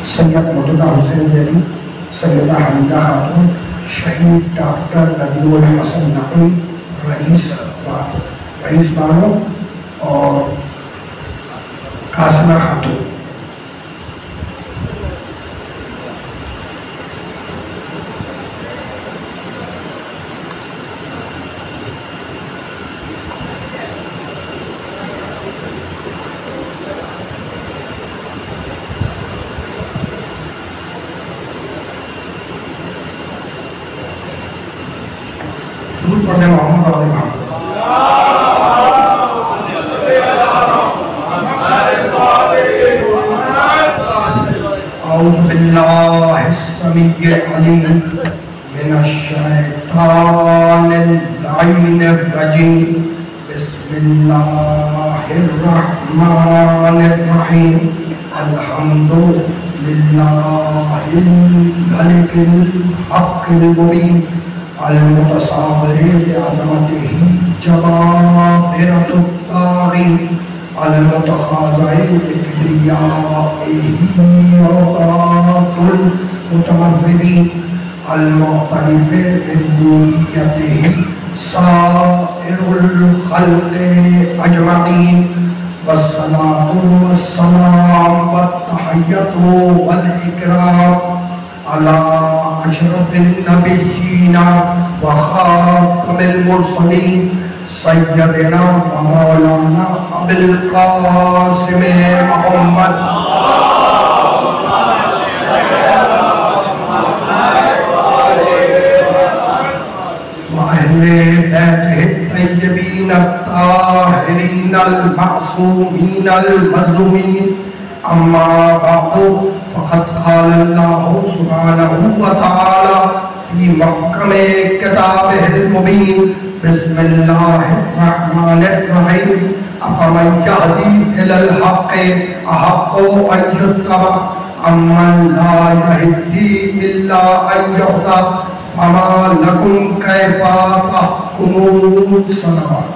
سید مرتضیٰ حسین ذیلی، سیدہ حمیدہ خاتون، شہید ڈاکٹر ندیم الحسن نقوی، رئیس بانو اور قاسمہ خاتون۔ محمد علیہ محمد اعوذ باللہ السمیع العلیم من الشیطان اللعین الرجیم بسم اللہ الرحمن الرحیم الحمد للہ الملک الحق المبین المتصابر بعظمته جبابرة الطاغين المتخاضع بكبريائه عطاة المتمردين المعترف بربوبيته سائر الخلق أجمعين والصلاة والسلام والتحية والإكرام على أشرف النبيين وخاتم المرسلين سيدنا ومولانا أبي القاسم محمد وأهل بيته الطيبين الطاهرين المعصومين المظلومين أما بعد فقد قال الله سبحانه وتعالى في محكم كتابه المبين بسم الله الرحمن الرحيم أفمن يهدي إلى الحق أحق أن يتبع أمن لا يهدي إلا أن يهدى فما لكم كيف تحكمون صلوات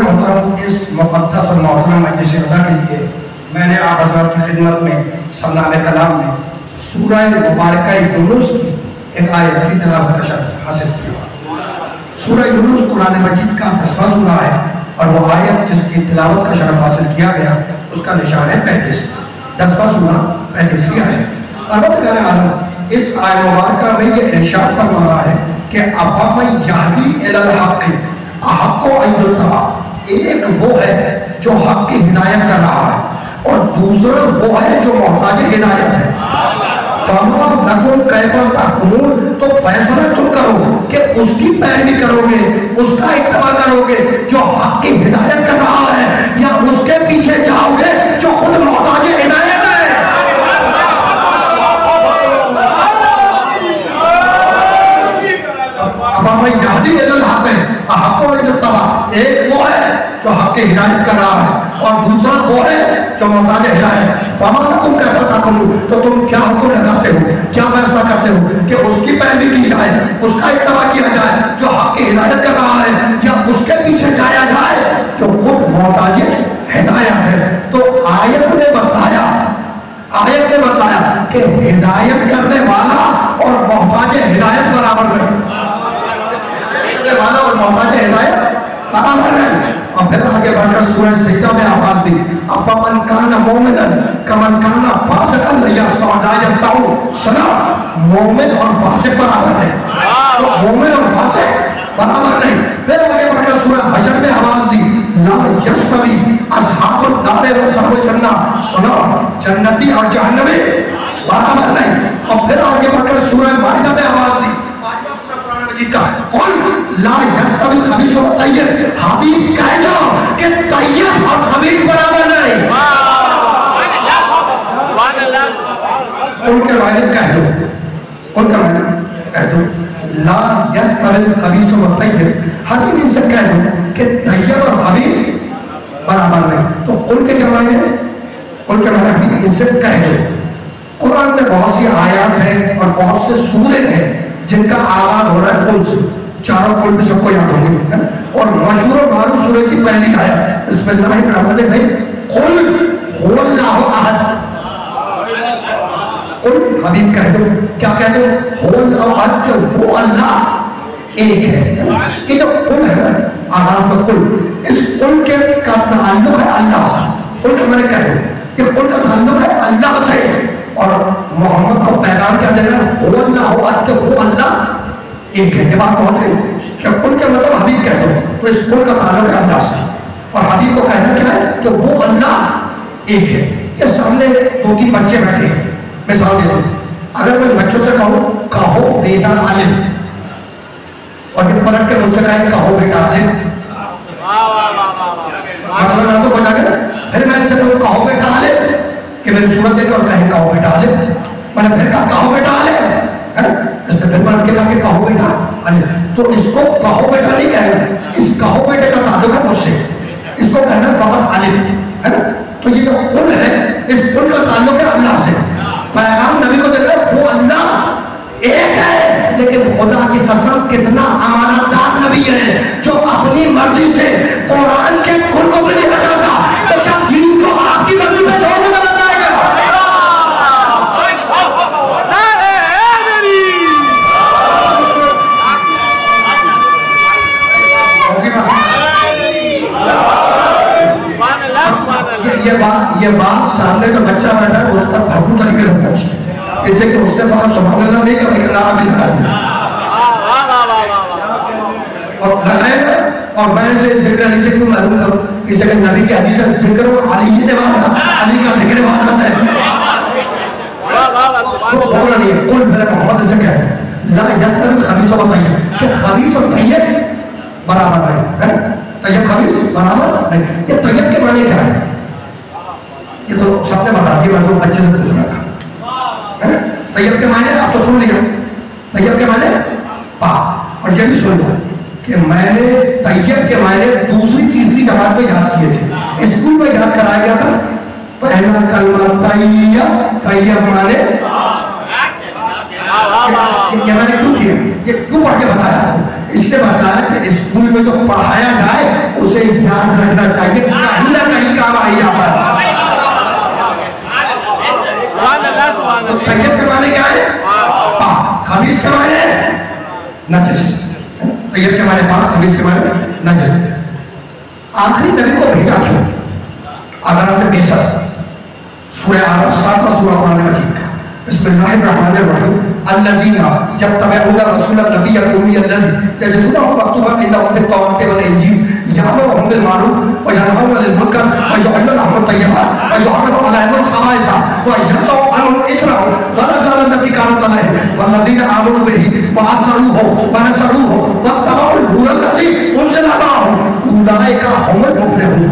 محترم اس مقدس اور محترم مجلس عزا کے لیے میں نے آپ حضرات کی خدمت میں سمنام کلام میں سورہ مبارکہ یونس کی ایک آیت کی تلاوت کا شرف حاصل کیا۔ سورہ یونس قرآن مجید کا 10واں سورہ ہے اور وہ آیت جس کی تلاوت کا شرف حاصل کیا گیا اس کا نشان ہے 35۔ 10واں سورہ 35ویں آیت۔ پروردگار عالم اس آیت مبارکہ میں یہ ارشاد فرما رہا ہے کہ افمن یہدی الی الحق احق ان یتبع، ایک وہ ہے جو حق کی ہدایت کر رہا ہے اور دوسرا وہ ہے جو محتاج ہدایت ہے۔ فما لکم کیف تحکمون، تو فیصلہ تم کرو کہ اس کی پیروی کرو گے، اس کا اتباع کرو گے جو حق کی ہدایت کر رہا ہے، یا اس کے پیچھے جاؤ گے جو خود محتاج ہدایت ہے۔ فما یہدی الی الحق احق ان یتبع، ایک وہ ہے جو حق کی ہدایت کر رہا ہے اور دوسرا وہ ہے جو محتاج ہدایت۔ فما لکم کیف تحکمون، تو تم کیا حکم لگاتے ہو، کیا فیصلہ کرتے ہو کہ اس کی پیروی کی جائے، اس کا اتباع کیا جائے جو حق کی ہدایت کر رہا ہے، یا اس کے پیچھے جایا جائے جو خود محتاج ہدایت ہے۔ تو آیت نے بتایا کہ ہدایت کرنے والا اور محتاج ہدایت برابر نہیں، کرنے والا اور محتاج ہدایت برابر نہیں۔ اور پھر آگے بڑھ کر سورہ سجدہ میں آواز دی، افمن کان مومنا کمن کان فاسقا لا یستوون۔ سنا، مومن اور فاسق برابر نہیں، تو مومن اور فاسق برابر نہیں۔ پھر آگے بڑھ کر سورہ حشر میں آواز دی، لا یستوی اصحاب النار واصحاب الجنہ۔ سنا، جنتی اور جہنمی برابر نہیں۔ اور پھر آگے بڑھ کر سورہ مائدہ میں آواز دی، قل لا یستوی الخبیث والطیب، حبیب کہہ جاؤ کہ طیب اور خبیث برابر نہیں۔ ان کے معنی کہہ دو لا یستوی الخبیث والطیب، حبیب ان سے کہہ دو کہ طیب اور خبیث برابر نہیں۔ تو ان کے کیا معنی ہے؟ ان کے معنی حبیب ان سے کہہ دو۔ قرآن میں بہت سی آیات ہیں اور بہت سے سورے ہیں جن کا آغاز ہو رہا ہے قل سے. چاروں قل بھی سب کو یاد ہوں گے. اور مشہور و معروف سورہ کی پہلی آیت بسم اللہ الرحمن الرحیم قل هو اللہ احد. قل حبیب کہہ دو, کیا کہہ دو؟ هو اللہ احد, کہ وہ اللہ ایک ہے. یہ جو قل ہے آغاز میں قل, اس قل کے کا تعلق ہے اللہ سے. قل کے میں نے کہہ دو کہ قل کا تعلق ہے اللہ سے, اور محمد کو پیغام کیا دینا ہے؟ هو اللہ احد, کہ وہ اللہ ایک ہے. یہ بات بہت گئی کہ قل کے مطلب حبیب کہہ دو, تو اس قل کا تعلق ہے اللہ سے, اور حبیب کو کہنا کیا ہے کہ وہ اللہ ایک ہے. یہ سامنے دو تین بچے بیٹھے ہیں, مثال دیتے ہیں. اگر میں بچوں سے کہوں کہو بیٹا الف, اور پھر پلٹ کے مجھ سے کہیں کہو بیٹا الف, مطلب نہ تو ہو جائے گا. پھر میں ان سے کہوں کہو بیٹا الف, کہ میری صورت دیکھ اور کہیں کہو بیٹا الف, میں نے پھر کہا کہو بیٹا الف, اس نے پھر پلٹ کے کہا کہ کہو بیٹا الف. تو اس کو کہو بیٹا نہیں کہنا, اس کہو بیٹے کا تعلق ہے مجھ سے, اس کو کہنا فقط الف ہے نا. تو یہ جو قل ہے اس قل کا تعلق ہے اللہ سے. پیغام نبی کو دیکھا وہ اللہ ایک ہے, لیکن خدا کی قسم کتنا امانت دار نبی ہے جو اپنی مرضی سے قرآن کے قل کو بھی نہیں ہٹاتا. تو کیا دین کو آپ کی مرضی پہ چھوڑ دینا جائے گا؟ یہ بات سامنے جو بچہ بیٹھا ہے اس کا بھرپور طریقے سے پہنچی, اس لیے کہ اس نے فقط سبحان اللہ نہیں کہا لیکن نعرہ بھی لگا دیا اور لگائے. اور میں اسے ذکر علی سے کیوں معلوم کروں؟ اس لیے کہ نبی کے حدیث کا ذکر علی نے مانا, علی کا ذکر مانا ہے. تو بولنا نہیں ہے, قل میرے محمد سے کہے لا یستوی الخبیث والطیب, کہ خبیث اور طیب برابر نہیں ہے. طیب خبیث برابر نہیں. یہ طیب کے معنی کیا ہے؟ یہ تو سب نے بتا دیا, میں تو بچے سے پوچھ رہا تھا. طیب کے معنی آپ تو سن لیا, طیب کے معنی پاک. اور یہ بھی سن لیا کہ میں نے طیب کے معنی دوسری تیسری جماعت میں یاد کیے تھے, اسکول میں یاد کرایا گیا تھا. پہلا کلمہ طیب, طیب معنی یہ میں نے کیوں کیا, یہ کیوں پڑھ کے بتایا؟ اس لیے بتایا کہ اسکول میں جو پڑھایا جائے اسے یاد رکھنا چاہیے, کہیں نہ کہیں کام آئی جاتا ہے. تو طیب کے معنی کیا ہے؟ پاک. خبیث کے معنی نجس. طیب کے معنی پاک, خبیث کے معنی نجس. آخری نبی کو بھیجا کیوں؟ اگر آپ نے 20 سورہ آراف 7واں سورہ قرآن مجید کا بسم اللہ الرحمن الرحیم الذین یتبعون رسول النبی الامی الذی یجدونہ مکتوبا عندهم فی التوراۃ والانجیل یأمرهم بالمعروف وینہاهم عن المنکر ویحل لهم الطیبات ویحرم علیہم الخبائث ویضع عنہم اصرهم والأغلال التي كانت علیہم والذین آمنوا به وعزروه ونصروه واتبعوا النور الذی انزل معه اولئک هم المفلحون.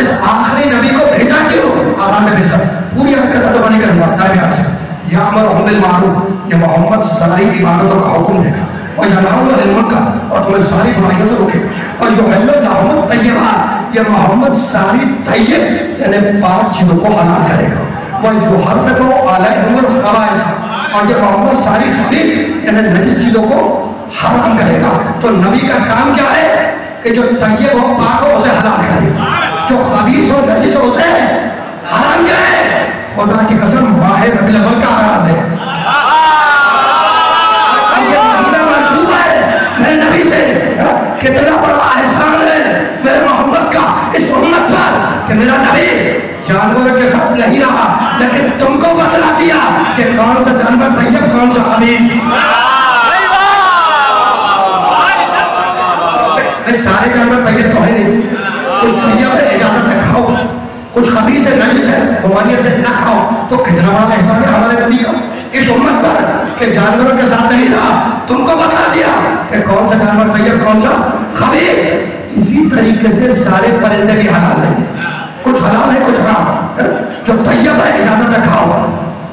اس آخری نبی کو بھیجا کیوں؟ آرام بے سب پوری حرکت ادبانی کرنا درمیان سے. یامرہم بالمعروف, یہ محمد ساری عبادتوں کا حکم دے گا, اور ینہاہم عن المنکر, اور تمہیں ساری برائیوں سے روکے گا, اور یحل لہم الطیبات, یہ محمد ساری طیب یعنی پاک چیزوں کو حلال کرے گا, ویحرم علیہم الخبائث, اور یہ محمد ساری خبیث یعنی نجس چیزوں کو حرام کرے گا. تو نبی کا کام کیا ہے کہ جو طیب ہو پاک ہو اسے حلال کرے, جو خبیث ہو نجس ہو اسے حرام کرے. خدا کی قسم ماہ ربیع الاول کا آغاز ہے, یہ مہینہ منسوب ہے میرے نبی سے. کتنا بڑا احسان ہے میرے محمد کا اس امت پر کہ میرا نبی جانوروں کے ساتھ نہیں رہا لیکن تم کو بتلا دیا کہ کون سا جانور طیب کون سا خبیث. سارے جانور طیب تو ہے نہیں, کچھ طیب ہے اجازت ہے کھاؤ, کچھ خبیث ہے نجس ہے ممانعت ہے نہ کھاؤ. تو کتنا بڑا احسان ہے ہمارے نبی کا اس امت پر کہ جانوروں کے ساتھ نہیں رہا, تم کو بتا دیا کہ کون سا جانور طیب کون سا خبیث. اسی طریقے سے سارے پرندے بھی حلال ہیں, کچھ حلال ہے کچھ حرام. جو طیب ہے اجازت ہے کھاؤ,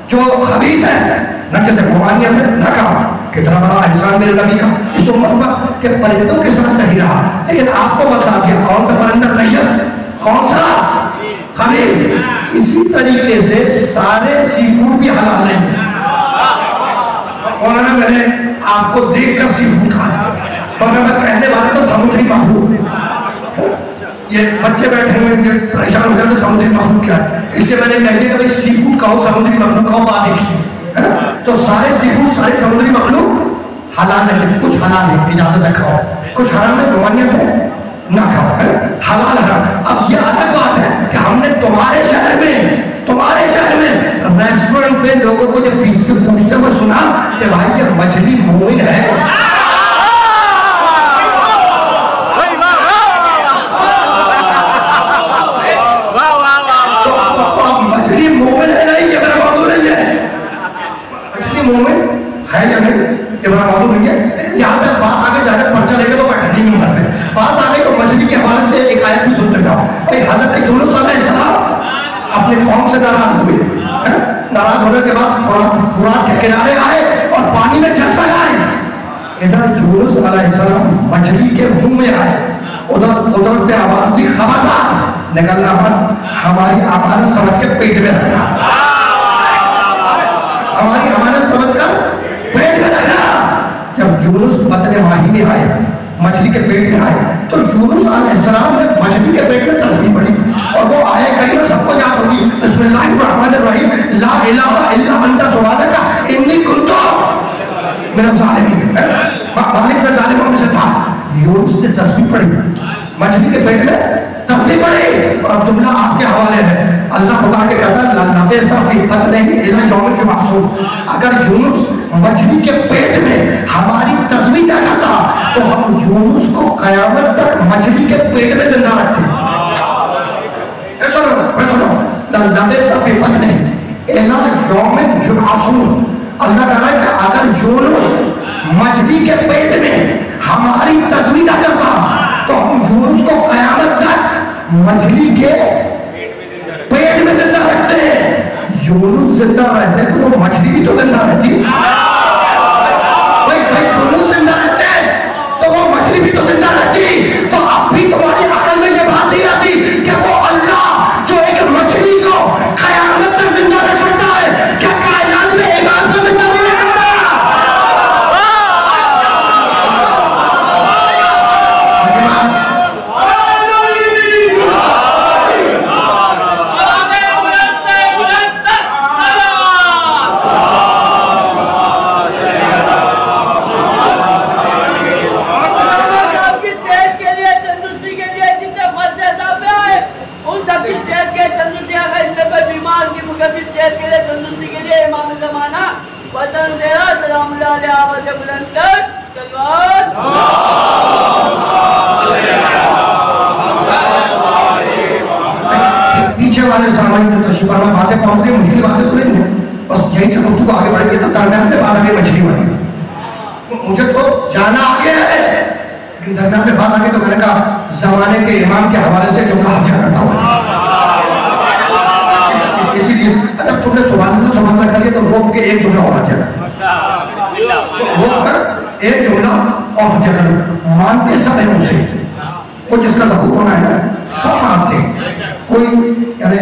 جو خبیث ہے نجس ہے ممانعت ہے نہ کھاؤ. کتنا بڑا احسان میرے نبی کا اس امت پر کہ پرندوں کے ساتھ نہیں رہا لیکن آپ کو بتا دیا کون سا پرندہ طیب کون سا خبیث. اسی طریقے سے سارے سی فوڈ بھی حلال ہیں. مولانا میں نے آپ کو دیکھ کر سی فوڈ کھایا، مگر میں کہنے والا تھا سمندری محبوب. یہ بچے بیٹھے ہوئے یہ پریشان ہو جاتے سمندری محبوب کیا ہے، اس لیے میں نے کہہ دیا کہ بھائی سی فوڈ کھاؤ، سمندری محبوب کھاؤ، بات دیکھیے. تو سارے سی فوڈ، سارے سمندری مخلوق حلال ہے، کچھ حلال ہے اجازت ہے کھاؤ، کچھ حرام ہے ممانعت ہے نہ کھاؤ. حلال حرام. اب یہ الگ بات ہے کہ ہم نے تمہارے شہر میں ریسٹورنٹ پہ لوگوں کو جب پوچھتے ہوئے سنا کہ بھائی یہ مچھلی مومن ہے، مچھلی مومن ہے نہیں، یہ میرا موضوع نہیں ہے. مچھلی مومن ہے یا نہیں یہ میرا موضوع نہیں ہے. لیکن یہاں تک بات آگے جا رہے پرچہ لے کے تو بیٹھے نہیں عمر میں بات آگے تو مچھلی کے حوالے سے ایک آیت بھی سنتے تھا. حضرت یونس علیہ السلام اپنے قوم سے ناراض ہوئے. ناراض ہونے کے بعد فرات کے کنارے آئے اور پانی میں جھس لگائے. ادھر یونس علیہ السلام مچھلی کے منہ میں آئے، ادھر قدرت نے آواز دی خبردار نکلنا مت، ہماری امانت سمجھ کے پیٹ میں رکھنا، ہماری امانت سمجھ کر پیٹ میں رکھنا. جب یونس بطن ماہی میں آئے، مچھلی کے پیٹ میں آئے، تو یونس علیہ السلام نے مچھلی کے پیٹ میں تسبیح پڑھی اور وہ آئے کریمہ سب کو یاد ہوگی، بسم اللہ الرحمن الرحیم، لا الہ الا انت سبحانک انی کنت من الظالمین. مالک میں ظالموں میں سے تھا. یونس نے تسبیح پڑھی، مچھلی کے پیٹ میں تسبیح پڑھی. اور اب جملہ آپ کے حوالے ہے. اللہ خدا کے کہتا ہے لبث فی بطنہ الی یوم یبعثون. اگر یونس مچھلی کے پیٹ میں ہماری تسبیح نہ کرتا تو ہم یونس کو قیامت تک مچھلی کے پیٹ میں زندہ رکھتے. لبث فی بطنہ الی یوم یبعثون. اللہ تعالیٰ کہ اگر یونس مچھلی کے پیٹ میں ہماری تسبیح نہ کرتا تو ہم یونس کو قیامت تک مچھلی کے پیٹ میں زندہ رکھتے ہیں. یونس زندہ رہتے تو وہ مچھلی بھی تو زندہ رہتی. بھائی یونس زندہ رہتے تو وہ مچھلی بھی تو زندہ رہتی. تو اب بھی تمہاری عقل میں یہ بات نہیں آتی کہ وہ اللہ جو ایک مچھلی کو قیامت تک زندہ رکھ سکتا ہے، کیا کائنات میں ایمان کو زندہ نہیں رکھتا؟ پیچھے والے سامان جو تشریف فرما باتیں پہنچ گئی، مشکل باتیں تو نہیں ہیں، بس یہی سے گفتگو آگے بڑھ گئی. تو درمیان میں بات آگے مچھلی والی، مجھے تو جانا آگے ہے لیکن درمیان میں بات آگے. تو میں نے کہا زمانے کے امام کے حوالے سے جو کہا کیا کرتا ہوا، اسی لیے اگر تم نے سبحان اللہ کر لیا تو روک کے ایک جملہ اور کیا روک کر ایک جملہ اور کیا کرو. مانتے سب ہیں اسے، وہ جس کا لہو ہونا ہے نا سب مانتے ہیں، کوئی یعنی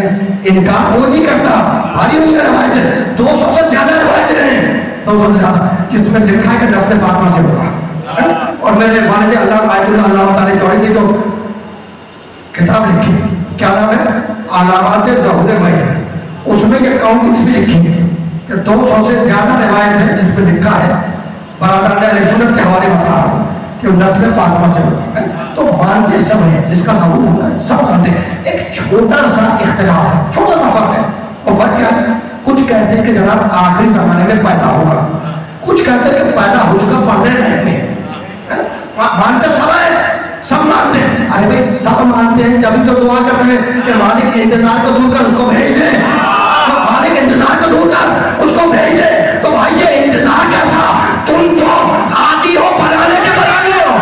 انکار کوئی نہیں کرتا. بھاری ہوئی روایتیں 200 سے زیادہ روایتیں ہیں، 200 سے زیادہ، جس میں لکھا ہے کہ نفس فاطمہ سے ہوگا. اور میرے والد اللہ آیت اللہ تعالیٰ جوڑی نے جو کتاب لکھی کیا نام ہے علامات ظہور مہر، اس میں یہ کاؤنٹنگز بھی لکھی ہے کہ 200 سے زیادہ روایت ہے جس میں لکھا ہے برادران اہل سنت کے حوالے بتا رہا ہوں کہ نسل فاطمہ سے ہوتا ہے. تو مانتے سب ہیں، جس کا ظہور ہونا ہے سب مانتے ہیں. ایک چھوٹا سا اختلاف ہے، چھوٹا سا فرق ہے. وہ فرق کیا ہے؟ کچھ کہتے ہیں کہ جناب آخری زمانے میں پیدا ہوگا، کچھ کہتے ہیں کہ پیدا ہو چکا پردے ذہن میں. مانتے سب ہیں، سب مانتے ہیں. ارے بھائی سب مانتے ہیں جبھی تو دعا کر رہے ہیں کہ مالک انتظار کو دور کر اس کو بھیج دے، مالک انتظار کو دور کر اس کو بھیج دے. تو بھائی یہ انتظار کیسا؟ تم تو آتی ہو بنانے کے بنا لو،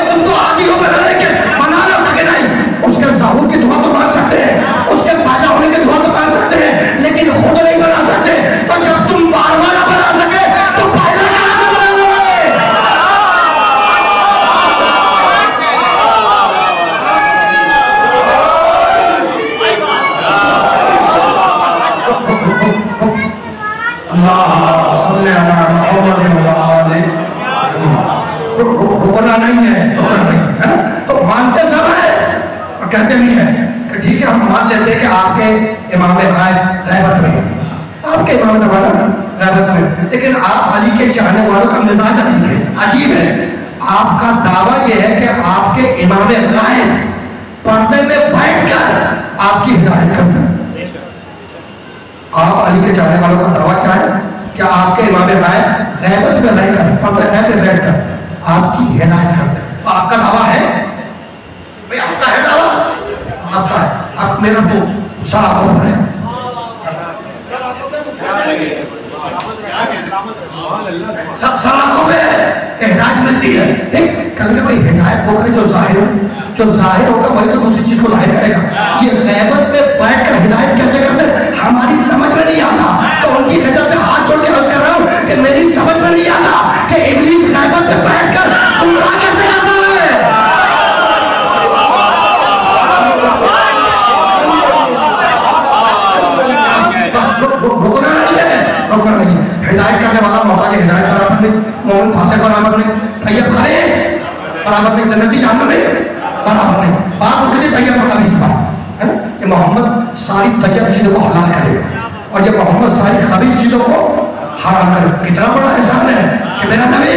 تم تو آتی ہو بنانے کے بنا لو کہ نہیں. اس کے ظہور کی دعا تو مانگ سکتے ہیں، اس کے فائدہ ہونے کی دعا تو مانگ سکتے ہیں، لیکن خود نہیں بنا سکتے. تو جب تم بار بار نہ بنا سکے تو پہلے کہاں سے بنا لو گے؟ اللہ صلی ہم مان لیتے ہیں کہ آپ کے امام غائب غیبت میں، آپ کے امام زمانہ غیبت میں، لیکن آپ علی کے چاہنے والوں کا مزاج عجیب ہے. آپ کا دعویٰ یہ ہے کہ آپ کے امام غائب پردے میں بیٹھ کر آپ کی ہدایت کرتے ہیں. آپ علی کے چاہنے والوں کا دعویٰ کیا ہے کہ آپ کے امام غائب غیبت میں رہ کر پردے غیب میں بیٹھ کر آپ کی ہدایت کرتے ہیں. تو آپ کا دعویٰ ہے بھئی، آپ کا ہے دعویٰ، آپ کا ہے. آپ میرا تو سراغوں پر ہے، سراغوں میں ہدایت ملتی ہے. کل کے بھائی ہدایت ہو کر جو ظاہر ہوگا وہی تو دوسری چیز کو ظاہر کرے گا. یہ غیبت میں بیٹھ کر ہدایت کیسے کرتے ہیں ہماری سمجھ میں نہیں آتا. تو ان کی خدمت میں ہاتھ جوڑ کے عرض کر رہا ہوں کہ میری سمجھ میں نہیں آتا کہ ابلیس غیبت میں بیٹھ کر گمراہ کیسے کرتا ہے. رکنا نہیں. ہدایت کرنے والا محتاج ہدایت برابر نہیں، مومن فاسق برابر نہیں، طیب خبیث برابر نہیں، جنتی جہنمی برابر نہیں. بات ہوتی ہے طیب اور خبیث پر ہے نا کہ محمد ساری طیب چیزوں کو حلال کرے گا اور جب محمد ساری خبیث چیزوں کو حرام کرے. کتنا بڑا احسان ہے کہ میرا نبی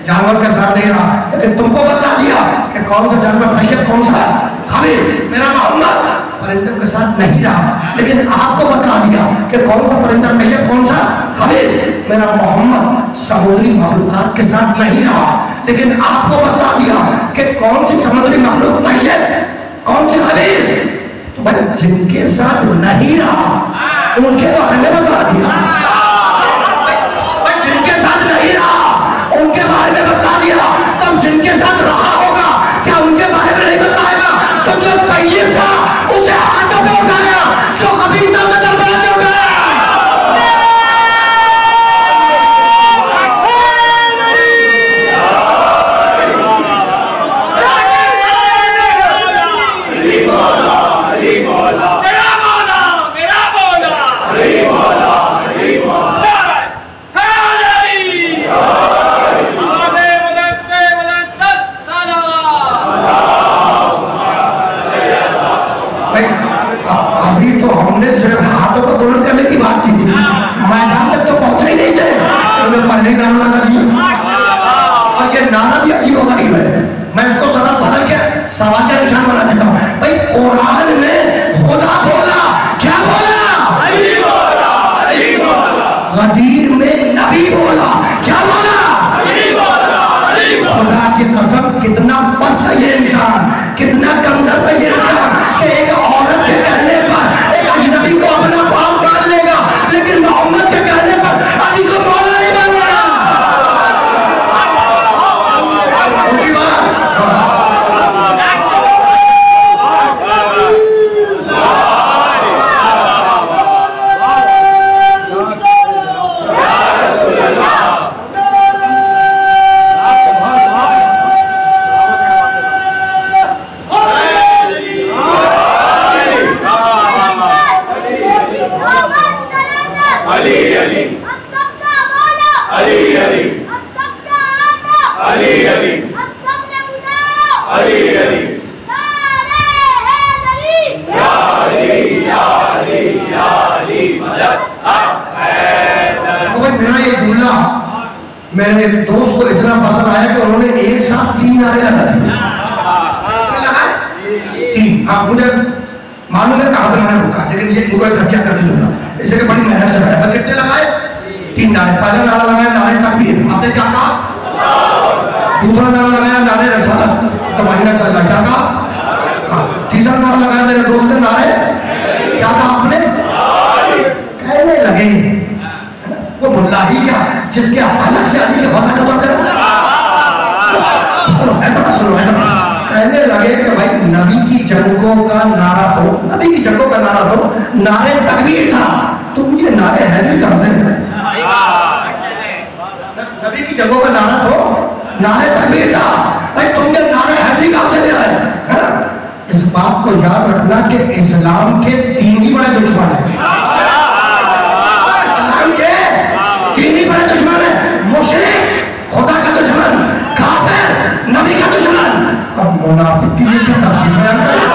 جانور کا ساتھ نہیں رہا لیکن تم کو بتلا دیا کہ کون سا جانور طیب کون سا خبیث. میرا محمد پرندوں کے ساتھ نہیں رہا لیکن آپ کو بتا دیا کہ کون سا پرندہ طیب کون سا خبیث. میرا محمد سمندری مخلوقات کے ساتھ نہیں رہا لیکن آپ کو بتا دیا کہ کون سی سمندری مخلوق طیب کون سی خبیث. تو بھائی جن کے ساتھ نہیں رہا ان کے بارے میں بتا دیا، جن کے ساتھ نہیں رہا ان کے بارے میں بتا دیا. تب جن کے ساتھ رہا ہوگا کیا ان کے بارے میں نہیں بتائے گا؟ تو جو طیب تھا اسے ہاتھوں پہ اٹھایا، جو خبیث تھا اسے دربار سے اٹھایا. پہلے نعرہ لگا دیا اور یہ نعرہ بھی عجیب و غریب ہے. میں اس کو ذرا بدل کے سوال کا نشان بنا دیتا ہوں. بھائی قرآن میں خدا بولا، کیا بولا؟ علی بولا، علی بولا. غدیر میں نبی بولا، کیا بولا؟ علی بولا، علی بولا. خدا کی قسم کتنا پست ہے یہ انسان، کتنا کمزور ہے یہ انسان کہ ایک عورت کے کہنے پر ایک اجنبی کو اپنا باپ مان لے گا لیکن محمد کے کہنے پر علی کو مولا نہیں مان لے گا. میرے دوست کو اتنا پسند آیا کہ انہوں نے ایک ساتھ 3 نعرے لگا دیے. ہاں مجھے معلوم ہے کہاں پہ میں نے رکا لیکن یہ ان کو ترقیہ کر دوں گا اسے کہ بڑی محنت سے رہا ہے. کتنے لگائے؟ 3 نعرے. پہلا نعرہ لگایا نعرے تکبیر، آپ نے کیا کہا؟ دوسرا نعرہ لگایا نعرے رسالت، تو مہینہ چل رہا، کیا کہا؟ تیسرا نعرہ لگایا میرے دوست نے نعرے، کیا کہا آپ نے؟ کہنے لگے وہ ملا ہی کیا جس کے حلق سے علی کے فتح کا بات ہے. کہنے لگے کہ بھائی نبی کی جنگوں کا نعرہ تو نبی کی جنگوں کا نعرہ تو نعرے تکبیر تھا، تم یہ نعرے حیدری کہاں سے لے آئے؟ نبی کی جنگوں کا نعرہ تو نعرے تکبیر تھا، بھائی تم یہ نعرے حیدری کہاں سے لے آئے؟ اس بات کو یاد رکھنا کہ اسلام کے 3 ہی بڑے دشمن ہیں. اسلام کے 3 ہی بڑے دشمن ہیں، مشرک، خدا کا دشمن، کافر، نبی کا دشمن. اب منافق کی یہ کیا تفصیل بیان کریں؟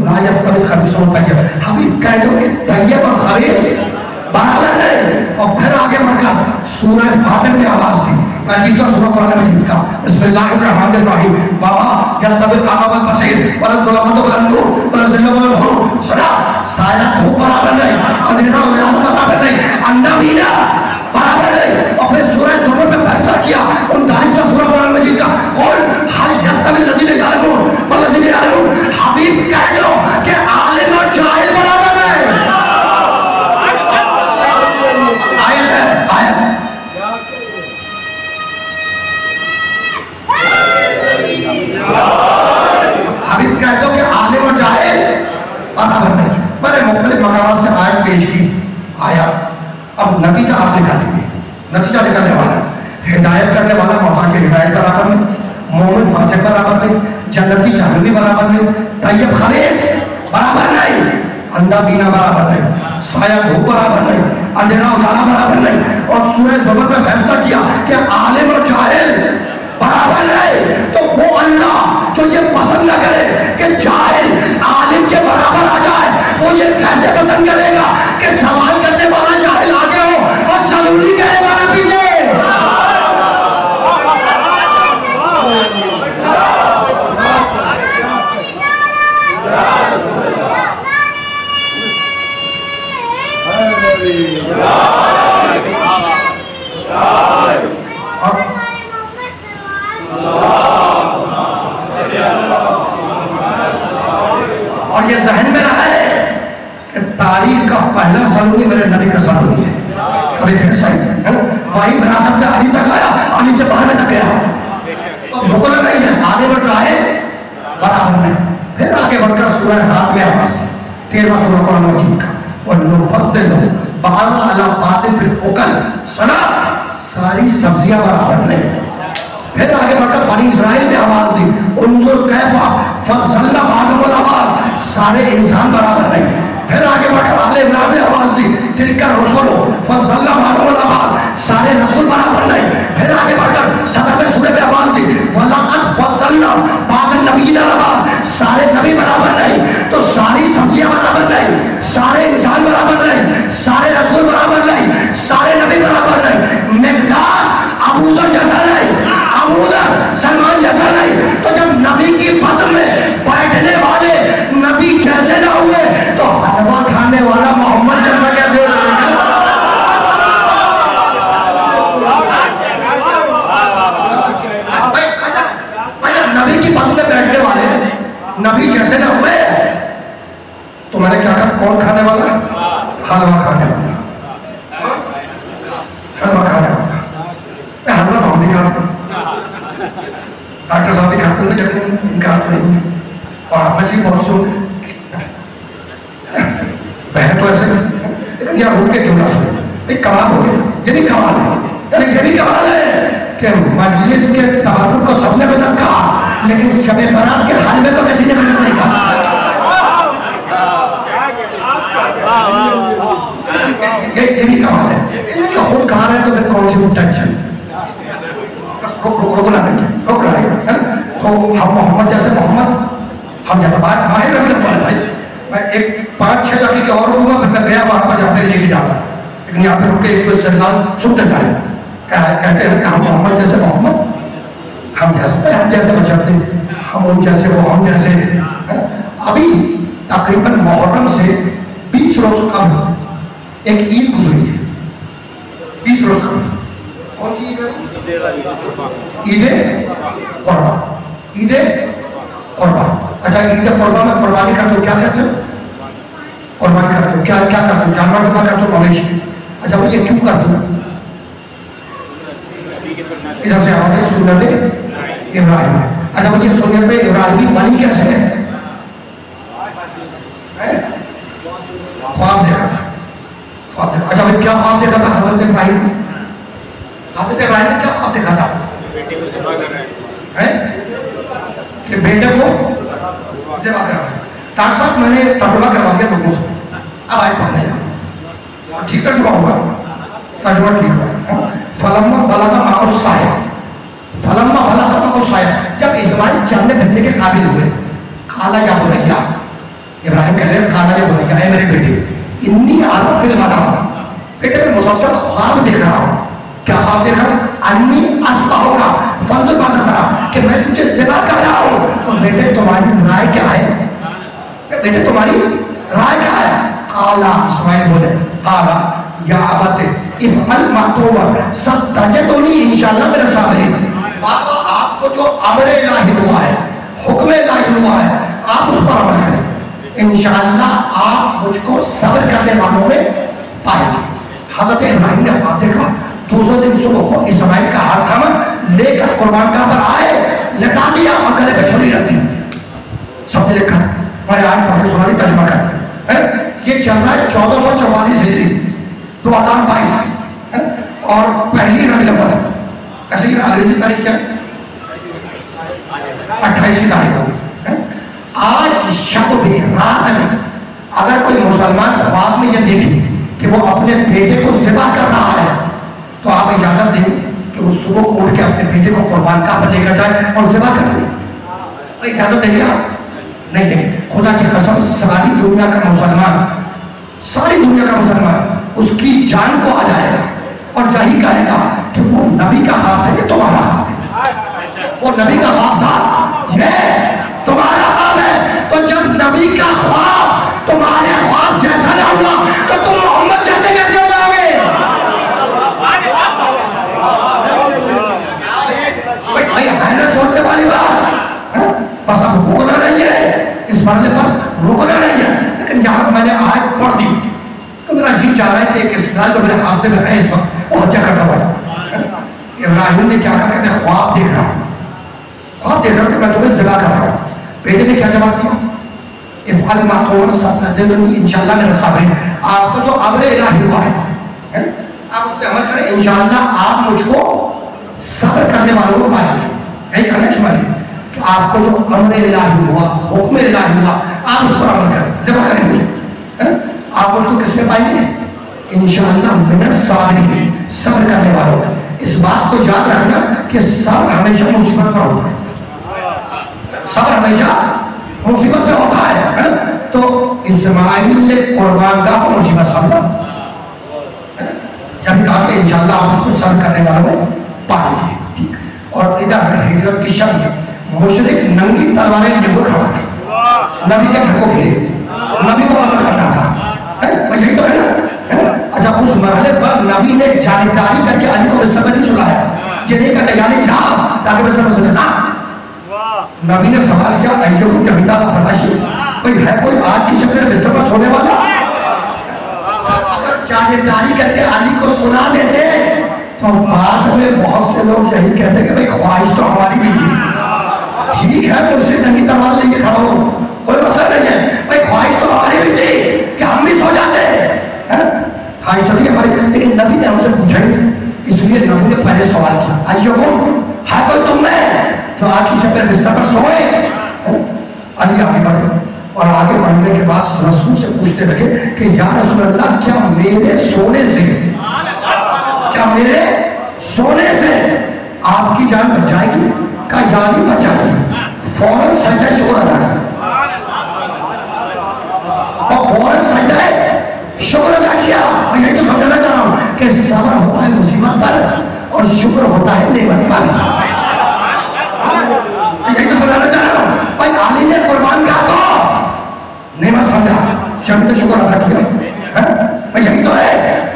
لا یستوی الخبیث والطیب، حبیب کہہ دو کہ طیب اور خبیث برابر نہیں. اور پھر آگے بڑھ کر سورہ فاطر میں آواز دی، 35واں سورہ قرآن مجید کا، بسم اللہ الرحمن الرحیم، وما یستوی الاعمی والبصیر ولا الظلمات ولا النور ولا الظل ولا الحرور. سنا، سایہ دھوپ برابر نہیں، اندھیرا اجالا برابر نہیں، اندھا مینا برابر نہیں. اور پھر سورہ زمر میں فیصلہ کیا 39واں سورہ قرآن مجید کا، قل هل یستوی الذین یعلمون والذین یعلمون. حبیب کہہ دو کہ عالم اور جاہل برابر نہیں. آیت ہے، آیت حبیب کہہ دو کہ عالم اور جاہل برابر نہیں. میں نے مختلف مقامات سے آیت پیش کی. آیت اب نتیجہ آپ نکال دیں گے، نتیجہ نکلنے والا ہے. ہدایت کرنے والا محتاج کی ہدایت برابر نہیں، مومن فاسق برابر نہیں، جنتی جہنمی برابر نہیں، طیب خبیث برابر نہیں، اندھا بینا برابر نہیں، سایہ دھوپ برابر نہیں، اندھیرا اجالا برابر نہیں. اور سورہ زمر میں فیصلہ کیا کہ عالم اور جاہل برابر نہیں. تو وہ اللہ جو یہ پسند نہ کرے کہ جاہل عالم کے برابر آ جائے، وہ یہ کیسے پسند کرے گا کہ سوال کرنے والا جاہل آگے ہو اور سلولی کرنے والا پیچھے. اور یہ ذہن میں رہا ہے کہ تاریخ کا پہلا سلونی میرے نبی کا سلونی ہے. کبھی پھر صحیح ہے، وہی وراثت میں علی تک آیا، علی سے باہر تک گیا. تو مقرر نہیں ہے عالم اور جاہل برابر نہیں. پھر آگے بڑھ کر سورہ رات میں آواز 13واں سورہ قرآن مجید کا، وَنُفَضِّلُ بَعْضَ عَلَىٰ بَعْضٍ فِي الْأُكَلِ. سنا، ساری سبزیاں برابر نہیں. پھر آگے بڑھ کر بنی اسرائیل میں آواز دی، انظر کیفا فضلنا بعضهم علی بعض. سارے انسان برابر نہیں. پھر آگے بڑھ کر آل عمران میں آواز دی، تلک الرسل فضلنا بعضهم علی بعض. سارے رسول برابر نہیں. پھر آگے بڑھ کر صدر سورہ میں آواز دی، وَلَقَدْ فَضَّلْنَا بَعْضَ النَّبِيِّينَ عَلَىٰ بَعْضٍ. سارے نبی برابر نہیں. تو ساری سبزیاں برابر نہیں، سارے انسان برابر نہیں، سارے رسول برابر نہیں، سارے نبی برابر نہیں. مقدار ابو ذر جیسا نہیں، ابو ذر سلمان جیسا نہیں. تو جب نبی کی فضل میں بیٹھنے والے نبی جیسے نہ ہوئے تو حلوہ کھانے والا محمد جیسا کیسے ہوئے؟ نبی کی فضل میں بیٹھنے والے نبی جیسے نہ ہوئے تو میں نے کیا کہا کون کھانے والا؟ حلوہ کھانے والا، حلوہ کھانے والا. حلوہ تو ہم نہیں کھاتے، ڈاکٹر صاحب بھی کھاتے ہیں لیکن انکار نہیں. اور آپ میں سے بہت سن بہن تو ایسے لیکن یہاں روک کے جملہ سن ایک کمال ہو گیا. یہ بھی کمال ہے، یعنی یہ بھی کمال ہے کہ مجلس کے تعارف کو سب نے مدد کہا لیکن شب برات کے حال میں تو کسی نے مدد نہیں کہا. یہ بھی کمال ہے. کہ خود کہا رہے تو پھر کون سی وہ ٹینشن رکنا نہیں ہے. تو ہم محمد جیسے محمد ہم جیسے باہر رکھنے والے بھائی. میں ایک 5-6 دقیقے اور رکوں گا پھر میں گیا وہاں پر جہاں پہ لے کے جاتا ہے. لیکن یہاں پہ رک کے ایک تو استدلال سنتے جائیں. کہتے ہیں کہ ہم محمد جیسے محمد، ہم جیسے بچڑتے ہم ان جیسے وہ ہم جیسے. ابھی تقریباً محرم سے 20 روز قبل ایک عید گزری ہے. 20 روز قبل کون سی عید ہے؟ عید قربا. عید قربا. اچھا عید قربا میں قربانی کرتے ہو کیا کہتے ہو؟ قربانی کرتے ہو کیا کرتے ہو؟ جانور قربان کرتے ہو مویشی. اچھا وہ یہ کیوں کرتے ہو؟ ادھر سے آواز ہے سنت ابراہیم. اچھا وہ یہ سنت ابراہیمی بنی کیسے ہے؟ خواب دیکھا تھا. خواب دیکھا. اچھا کیا خواب دیکھا تھا حضرت ابراہیم؟ حضرت ابراہیم نے کیا خواب دیکھا تھا؟ کہ بیٹے کو ذبح کر رہا ہے. ڈاکٹر صاحب میں نے ترجمہ کروا دیا لوگوں سے. اب آئے پڑھنے جاؤ. ٹھیک ترجمہ ہوگا؟ ترجمہ ٹھیک ہوگا. فلما بلغ معه السعي، فلما بلغ معه السعي، جب اسماعیل چلنے پھرنے کے قابل ہوئے، قال یا بنیا ابراہیم کہہ رہے کالا جب بولے گا اے میرے بیٹے انی عارف فی المنام، بیٹے میں مسلسل خواب دیکھ رہا ہوں. کیا خواب دیکھ رہا ہوں؟ انی اصبحک فانظر ماذا ترى، کہ میں تجھے ذبح کر رہا ہوں. تو بیٹے تمہاری رائے کیا ہے؟ بیٹے تمہاری رائے کیا ہے؟ قالا اسماعیل بولے قالا یا ابت افعل ما تؤمر ستجدنی انشاءاللہ من الصابرین. بابا آپ کو جو امر الہی ہوا ہے، حکم الہی ہوا ہے، آپ اس پر عمل کریں، انشاءاللہ آپ مجھ کو صبر کرنے والوں میں پائیں گے. حضرت ابراہیم نے خواب دیکھا. دوسرے دن صبح کو اسماعیل کا ہاتھ تھاما، لے کر قربان گاہ پر آئے، لٹا دیا اور گلے پہ چھری رکھ دی. سب نے لکھا میں آج پڑھ کے سنانی ترجمہ کرتے ہیں. یہ چل رہا ہے 1444 ہجری 2022 اور پہلی ربیع الاول. ایسے ہی انگریزی تاریخ کیا ہے؟ 28 کی تاریخ ہوگی. آج شب میں رات میں اگر کوئی مسلمان خواب میں یہ دیکھے کہ وہ اپنے بیٹے کو ذبح کر رہا ہے تو آپ اجازت دیں کہ وہ صبح کو اٹھ کے اپنے بیٹے کو قربان گاہ پر لے کر جائے اور ذبح کر دیں. اجازت دیں گے آپ؟ نہیں دیں گے. خدا کی قسم ساری دنیا کا مسلمان، ساری دنیا کا مسلمان اس کی جان کو آ جائے گا اور یہی کہے گا کہ وہ نبی کا خواب ہے کہ تمہارا خواب ہے. وہ نبی کا خواب تھا، یہ تمہارا خواب ہے. تو جب نبی کا خواب تمہارے خواب جیسا نہ ہوا تو تم محمد جیسے کیسے ہو جاؤ گے؟ بھائی حیرت سوچنے والی بات. بس اب رکنا نہیں ہے، اس مرحلے پر رکنا نہیں ہے. لیکن یہاں میں نے آیت پڑھ دی تو میرا جی چاہ رہا ہے کہ ایک اسٹائل جو میرے حافظے میں ہے اس وقت وہ ہتیا کرنا پڑا. ابراہیم نے کیا کہا کہ میں خواب دیکھ رہا ہوں، خواب دیکھ رہا ہوں کہ میں تمہیں ذبح کر رہا ہوں. بیٹے نے کیا جواب دیا؟ افعل ما تؤمر ستجدنی انشاءاللہ من الصابرین. آپ کو جو امر الہی ہوا ہے آپ اس پہ عمل کریں، انشاءاللہ آپ مجھ کو صبر کرنے والوں کو پائیں گے. یہی کہنا ہے اسماعیل کہ آپ کو جو امر الہی ہوا، حکم الہی ہوا، آپ اس پر عمل کریں، ذبح کریں مجھے. آپ مجھ کو کس میں پائیں گے؟ انشاءاللہ من الصابرین، صبر کرنے والوں میں. اس بات کو یاد رکھنا کہ صبر ہمیشہ مصیبت پر ہوتا ہے، صبر ہمیشہ مصیبت پہ ہوتا ہے. تو اسماعیل نے قربان گاہ کو مصیبت سمجھا، جب کہا کہ انشاءاللہ آپ مجھ کو صبر کرنے والوں میں پائیں گے. اور ادھر ہجرت کی شب مشرک ننگی تلواریں لیے ہوئے کھڑا تھا، نبی کے گھر کو گھیرے، نبی کو قتل کرنا تھا. یہی تو ہے نا. اچھا اس مرحلے پر نبی نے جانبداری کر کے علی کو رشتہ میں نہیں سلایا، یہ نہیں کہتا یعنی جا تاکہ رشتہ میں سلنا. نبی نے سوال کیا ایوکم جمیتا فرمائشی، کوئی ہے کوئی آج کی شب میں رشتہ پر سونے والا؟ اگر جانبداری کر کے علی کو سنا دیتے تو بعد میں بہت سے لوگ یہی کہتے کہ بھئی خواہش تو ہماری بھی تھی. ٹھیک ہے مجھے ننگی تلوار لے کے کھڑا ہو، کوئی مسئلہ نہیں ہے. بھئی خواہش تو ہماری بھی تھی کہ ہم بھی سو جاتے ہیں. خواہش تو نہیں ہماری، لیکن نبی نے ہم سے پوچھا ہی، اس لیے نبی نے پہلے سوال کیا ایوکم، ہے کوئی تم میں جو آج کی شب میں بستر پر سوئے؟ علی آگے بڑھے اور آگے بڑھنے کے بعد رسول سے پوچھتے لگے کہ یا رسول اللہ کیا میرے سونے سے، کیا میرے سونے سے آپ کی جان بچ جائے گی؟ کہا یا نہیں بچ جائے گی. فوراً سجدہ شکر ادا کیا اور فوراً سجدہ شکر ادا کیا. اور یہی تو سمجھانا چاہ رہا ہوں کہ صبر ہوتا ہے مصیبت پر اور شکر ہوتا ہے نعمت پر. یہی تو سمجھانا چاہ رہا ہوں. بھائی علی نے قربان گاہ کو نعمت سمجھا، جب تو شکر ادا کیا. یہی تو ہے.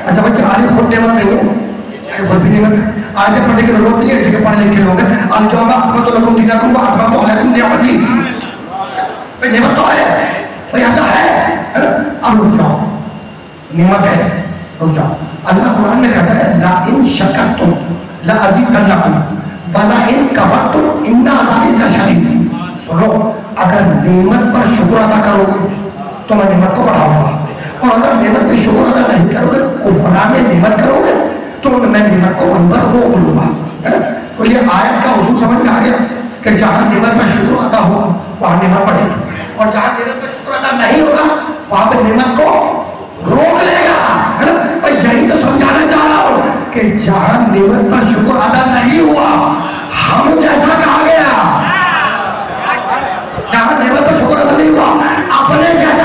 اچھا بھائی علی خود نعمت نہیں ہے، خود بھی نعمت ہے. آیتیں پڑھنے کی ضرورت نہیں ہے، جگہ پڑھنے لکھے لوگ ہیں الجواب اکملت لکم دینکم واتممت علیکم نعمتی. بھائی نعمت تو ہے، بھائی ایسا ہے. اب رک جاؤ، نعمت ہے، رک جاؤ. اللہ قرآن میں کہتا ہے لا ان شکرتم لازیدنکم ولا ان کفرتم ان عذابی لشدید. سنو، اگر نعمت پر شکر ادا کرو گے تو میں نعمت کو بڑھاؤں گا، اور اگر نعمت پہ شکر ادا نہیں کرو گے، کفران نعمت کرو گے تو میں نعمت کو وہیں پر روک لوں گا. تو یہ آیت کا اصول سمجھ میں آ گیا کہ جہاں نعمت پر شکر ادا ہوگا وہاں نعمت بڑھے گی، اور جہاں نعمت پر شکر ادا نہیں ہوگا وہاں پہ نعمت کو روک لے گا. یہی تو سمجھانا چاہ رہا ہوں کہ جہاں نعمت پر شکر ادا نہیں ہوا ہم جیسا کہا گیا، جہاں نعمت پر شکر ادا نہیں ہوا اپنے جیسا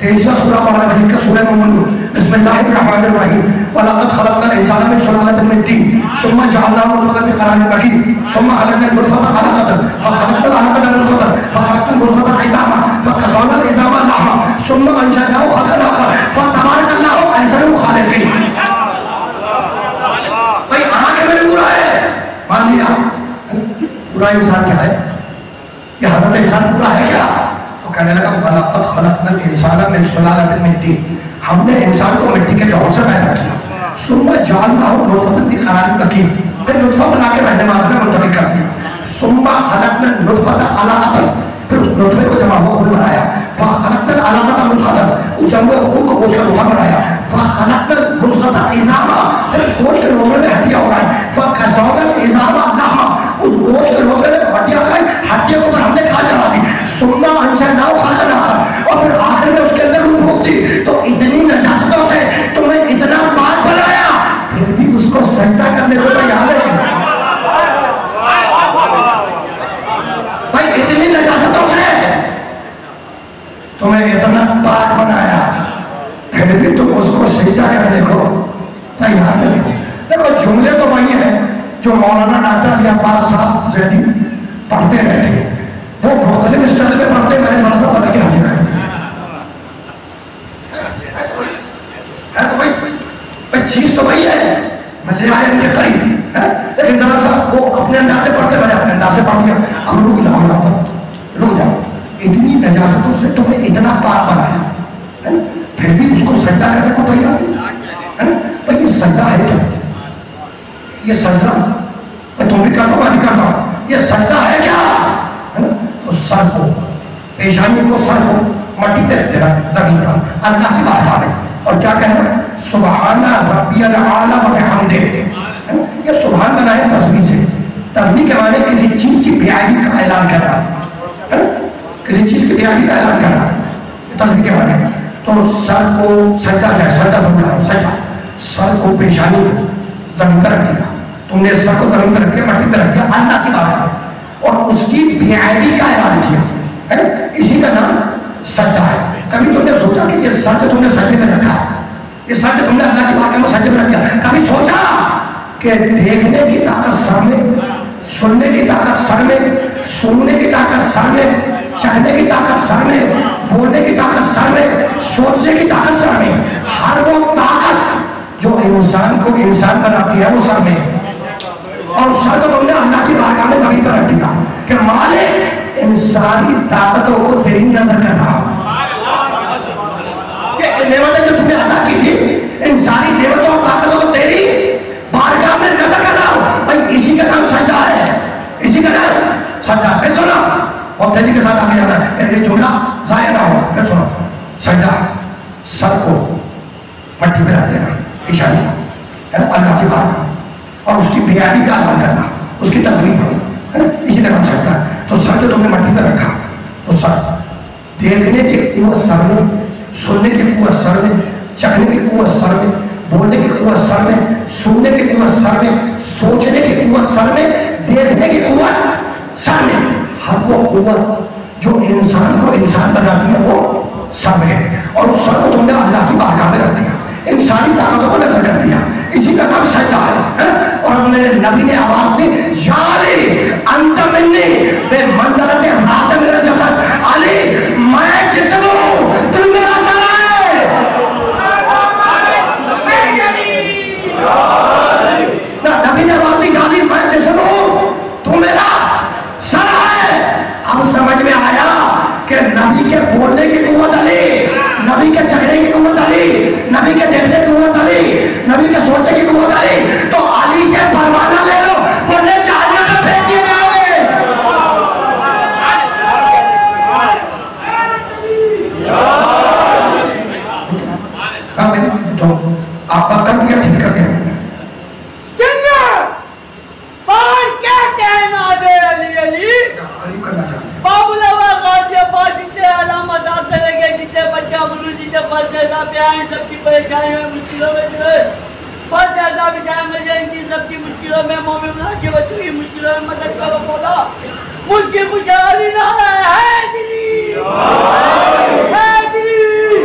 23واں سورہ قرآن مجید کا سورہ مومنون. بسم اللہ الرحمن الرحیم. وَلَقَدْ خَلَقْنَا الْإِنسَانَ مِنْ سُلَالَةٍ مِنْ طِينٍ ثُمَّ جَعَلْنَاهُ نُطْفَةً فِي قَرَارٍ مَكِينٍ ثُمَّ خَلَقْنَا النُّطْفَةَ عَلَقَةً فَخَلَقْنَا الْعَلَقَةَ مُضْغَةً فَخَلَقْنَا الْمُضْغَةَ عِظَامًا فَكَسَوْنَا الْعِظَامَ لَحْمًا ثُمَّ أَنشَأْنَاهُ خَلْقًا آخَرَ فَتَبَارَكَ اللَّهُ أَحْسَنُ الْخَالِقِينَ. بھائی آگے میں نے برا ہے مان لیا. برا انسان کیا ہے؟ یہ حضرت انسان برا ہے کیا؟ تو کہنے لگا وَلَقَدْ خَلَقْنَا الْإِنسَانَ مِنْ سُلَالَةٍ مِنْ طِينٍ. ہم نے انسان کو مٹی کے جوہر سے پیدا کیا. ثُمَّ جَعَلْنَاهُ نُطْفَةً فِي قَرَارٍ مَكِينٍ. پھر نطفہ بنا کے رہنے والے میں منتقل کر دیا. ثُمَّ خَلَقْنَا النُّطْفَةَ عَلَقَةً. پھر اس نطفے کو جمع ہوا خون بنایا. فَخَلَقْنَا الْعَلَقَةَ مُضْغَةً. اس جمع خون کو گوشت کا لوہا بنایا. فَخَلَقْنَا الْمُضْغَةَ عِظَامًا. پھر اس گوشت کے لوہے میں ہڈیاں اگائیں. فَكَسَوْنَا الْعِظَامَ لَحْمًا. اس گوشت کے لوہے میں ہڈیاں اگائیں. ہڈیوں کو ہم نے کھا چلا دی. ثُمَّ أَنشَأْنَاهُ خَلْقًا آخَرَ. اور پھر آخر میں اس کے اندر روح پھونک دی. تو اتنی نجاستوں سے تمہیں اتنا پاک بنایا پھر بھی اس کو سجدہ کرنے کو تیار ہے. بھائی اتنی نجاستوں سے تمہیں اتنا پاک بنایا پھر بھی تم اس کو سجدہ کرنے کو تیار نہیں. دیکھو جملے تو وہی ہیں جو مولانا ڈاکٹر علی عباس صاحب زیدی پڑھتے رہتے. وہ مختلف اسٹائل میں پڑھتے. میں نے بڑا سا بدل کے حاضر ہے تو بھائی چیز تو وہی ہے. میں لے آیا ان کے قریب لیکن ذرا سا وہ اپنے انداز سے پڑھتے. میں نے اپنے انداز سے پڑھ دیا. اب رک جاؤ یہاں پر رک جاؤ. اتنی نجاستوں سے تمہیں اتنا پاک بنایا پھر بھی اس کو سجدہ کرنے کو تیار نہیں. بھائی یہ سجدہ ہے کیا؟ یہ سجدہ میں تم بھی کرتا ہوں میں بھی کرتا ہوں. یہ سجدہ ہے کیا؟ تو سر کو پیشانی کو سر کو مٹی پہ رکھ دینا زمین پر اللہ کی بارگاہ میں اور کیا کہنا ہے سبحان ربی الاعلی و بحمدہ. یہ سبحان بنائے تسبیح سے. تسبیح کے معنی کسی چیز کی بیائی کا اعلان کرنا. کسی چیز کی بیائی کا اعلان کرنا یہ تسبیح کے معنی. تو سر کو سجدہ ہے. سجدہ سمجھا سجدہ. سر کو پیشانی کو زمین پر رکھ دیا. تم نے سر کو زمین پر رکھ دیا مٹی پہ رکھ دیا اللہ کی بارگاہ میں اور اس کی بیائی کا اعلان کیا. اسی کا نام سجدہ ہے. کبھی تم نے سوچا کہ یہ سر تم نے سجدے میں رکھا ہے. یہ سر تم نے اللہ کی بارگاہ میں سجدے میں رکھا. کبھی سوچا کہ دیکھنے کی طاقت سر میں, سننے کی طاقت سر میں, سوننے کی طاقت سر میں, چکھنے کی طاقت سر میں, بولنے کی طاقت سر میں, سوچنے کی طاقت سر میں. ہر وہ طاقت جو انسان کو انسان بناتی ہے وہ سر میں. اور سر کو تم نے اللہ کی بارگاہ میں زمین پر رکھ دیا کہ مالک انسانی طاقتوں کو تیری نظر کر رہا ہوں. یہ نعمتیں جو تم نے عطا کی تھی انسانی نعمتوں اور طاقتوں کو تیری بارگاہ میں نظر کر رہا ہوں. بھائی اسی کا نام سجدہ ہے. اسی کا نام سجدہ. پھر سنو اور تیزی کے ساتھ آگے جانا ہے. یہ جملہ ضائع نہ ہو. پھر سنو سجدہ سر کو مٹی پہ رکھ دینا اشارہ اللہ کی بارگاہ اور اس کی بیانی کا اعلان کرنا اس کی تقریب ہے نا اسی کا نام سجدہ ہے. تو سر جو تم نے مٹی پہ رکھا تو سر دیکھنے کی قوت سر میں, سننے کی قوت سر میں, چکھنے کی قوت سر میں, بولنے کی قوت سر میں, سننے کی قوت سر میں, سوچنے کی قوت سر میں, دیکھنے کی قوت سر میں. ہر وہ قوت جو انسان کو انسان بناتی ہے وہ سر میں ہے. اور اس سر کو تم نے اللہ کی بارگاہ میں رکھ دیا, انسانی طاقتوں کو نظر کر دیا. اسی کا نام سجدہ ہے. اور میرے نبی نے آواز دی یا علی انت منی بے منزلت راس میرا جسد. علی میں جسم ہوں تم میرا سر ہے. نبی نے آواز دی یا علی میں جسم ہوں تو میرا سر ہے. اب سمجھ میں آیا کہ نبی کے بولنے کی قوت علی, نبی کے چہرے کی قوت علی, نبی کے دیکھنے کی قوت علی, نبی کے سوچنے کی قوت علی. تو علی سے پروانہ لے لو ورنہ جہنم میں پھینک دیے جاؤ گے. تو آپ کا کر دیا ٹھیک کر دیا اور کیا کہنا دے علی علی قریب کرنا چاہتے ہیں. بابل غازی عباس جتنے علامہ صاحب سے لگے جتنے بچہ بلو جتنے فرض عذاب پہ آئیں سب کی پریشانیوں میں مشکلوں میں جو ہے فرض عذاب جائیں مجھے ان کی سب کی مشکلوں میں مومن اللہ کے بچوں کی مشکلوں میں مدد کرو مولا. مشکل کچھ علی نہ ہے دلی ہے دلی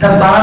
10-12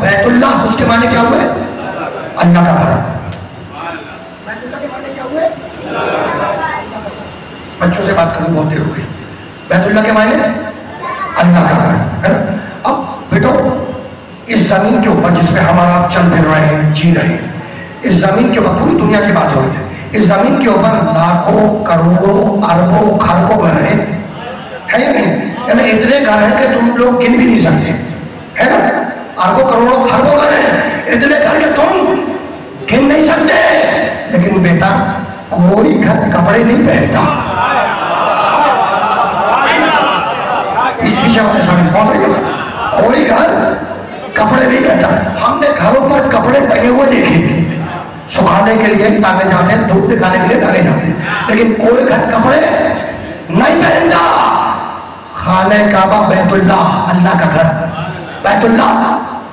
بیت اللہ اس کے معنی کیا ہوئے؟ اللہ کا گھر. بیت اللہ کے معنی کیا ہوئے؟ بچوں سے بات کروں بہت دیر ہو گئی. بیت اللہ کے معنی اللہ کا گھر ہے نا. اب بیٹو اس زمین کے اوپر جس پہ ہمارا چل پھر رہے ہیں جی رہے ہیں اس زمین کے اوپر پوری دنیا کی بات ہو رہی ہے. اس زمین کے اوپر لاکھوں کروڑوں اربوں خربوں گھر ہیں یا نہیں؟ یعنی اتنے گھر ہیں کہ تم لوگ گن بھی نہیں سکتے ہے نا. اربوں کروڑوں خربوں گھر ہیں اتنے گھر کہ تم گن نہیں سکتے. لیکن بیٹا کوئی گھر کپڑے نہیں پہنتا. پیچھے والے سامنے کون رہی ہے؟ کوئی گھر کپڑے نہیں پہنتا. ہم نے گھروں پر کپڑے ٹنگے ہوئے دیکھے سکھانے کے لیے ٹانگے جاتے ہیں دھوپ دکھانے کے لیے ٹانگے جاتے ہیں لیکن کوئی گھر کپڑے نہیں پہنتا. خانہ کعبہ بیت اللہ اللہ کا گھر. بیت اللہ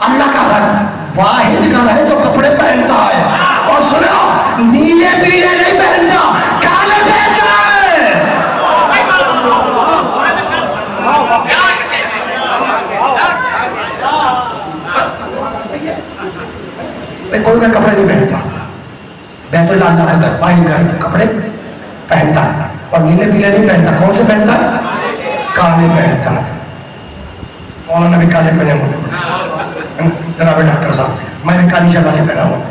اللہ کا گھر واحد گھر ہے جو کپڑے پہنتا ہے. اور سنو نیلے پیلے نہیں پہنتا کالے پہنتا ہے. کوئی گھر کپڑے نہیں پہنتا. بیت اللہ اللہ کا گھر واحد گھر کپڑے پہنتا ہے اور نیلے پیلے نہیں پہنتا. کون سے پہنتا ہے؟ کالے پہنتا ہے. مولانا بھی کالے پہنے ہوئے جناب ڈاکٹر صاحب میں بھی کالی شلواریں پہنا ہوں.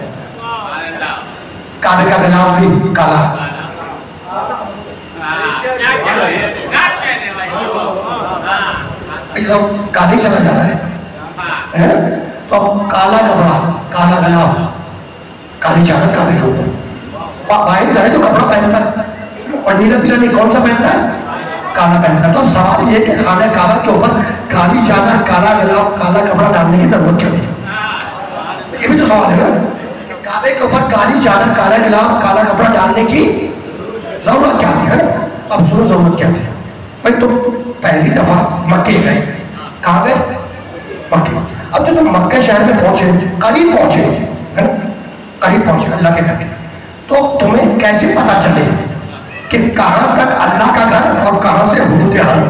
کعبے کا غلاف بھی کالا. کالے چلا جا رہا ہے تو کالا کپڑا کالا غلاف کالی چادر کعبے کے اوپر واحد گھر ہے جو کپڑا پہنتا ہے اور نیلا پیلا نہیں. کون سا پہنتا ہے؟ کالا پہنتا ہے. تو سوال یہ کہ خانہ کعبہ کے اوپر کالی چادر کالا غلاف کالا کپڑا ڈالنے کی ضرورت کیا تھی؟ یہ بھی تو سوال ہے نا. کعبے کے اوپر کالی چادر کالا غلاف کالا کپڑا ڈالنے کی ضرورت کیا تھی ہے نا. اب سنو ضرورت کیا تھی بھائی. تم پہلی دفعہ مکے گئے. کہاں گئے؟ مکے. اب جب تم مکہ شہر میں پہنچے قریب پہنچے ہے نا قریب پہنچے اللہ کے گھر تو تمہیں کیسے پتا چلے کہ کہاں تک اللہ کا گھر اور کہاں سے حدود حرم؟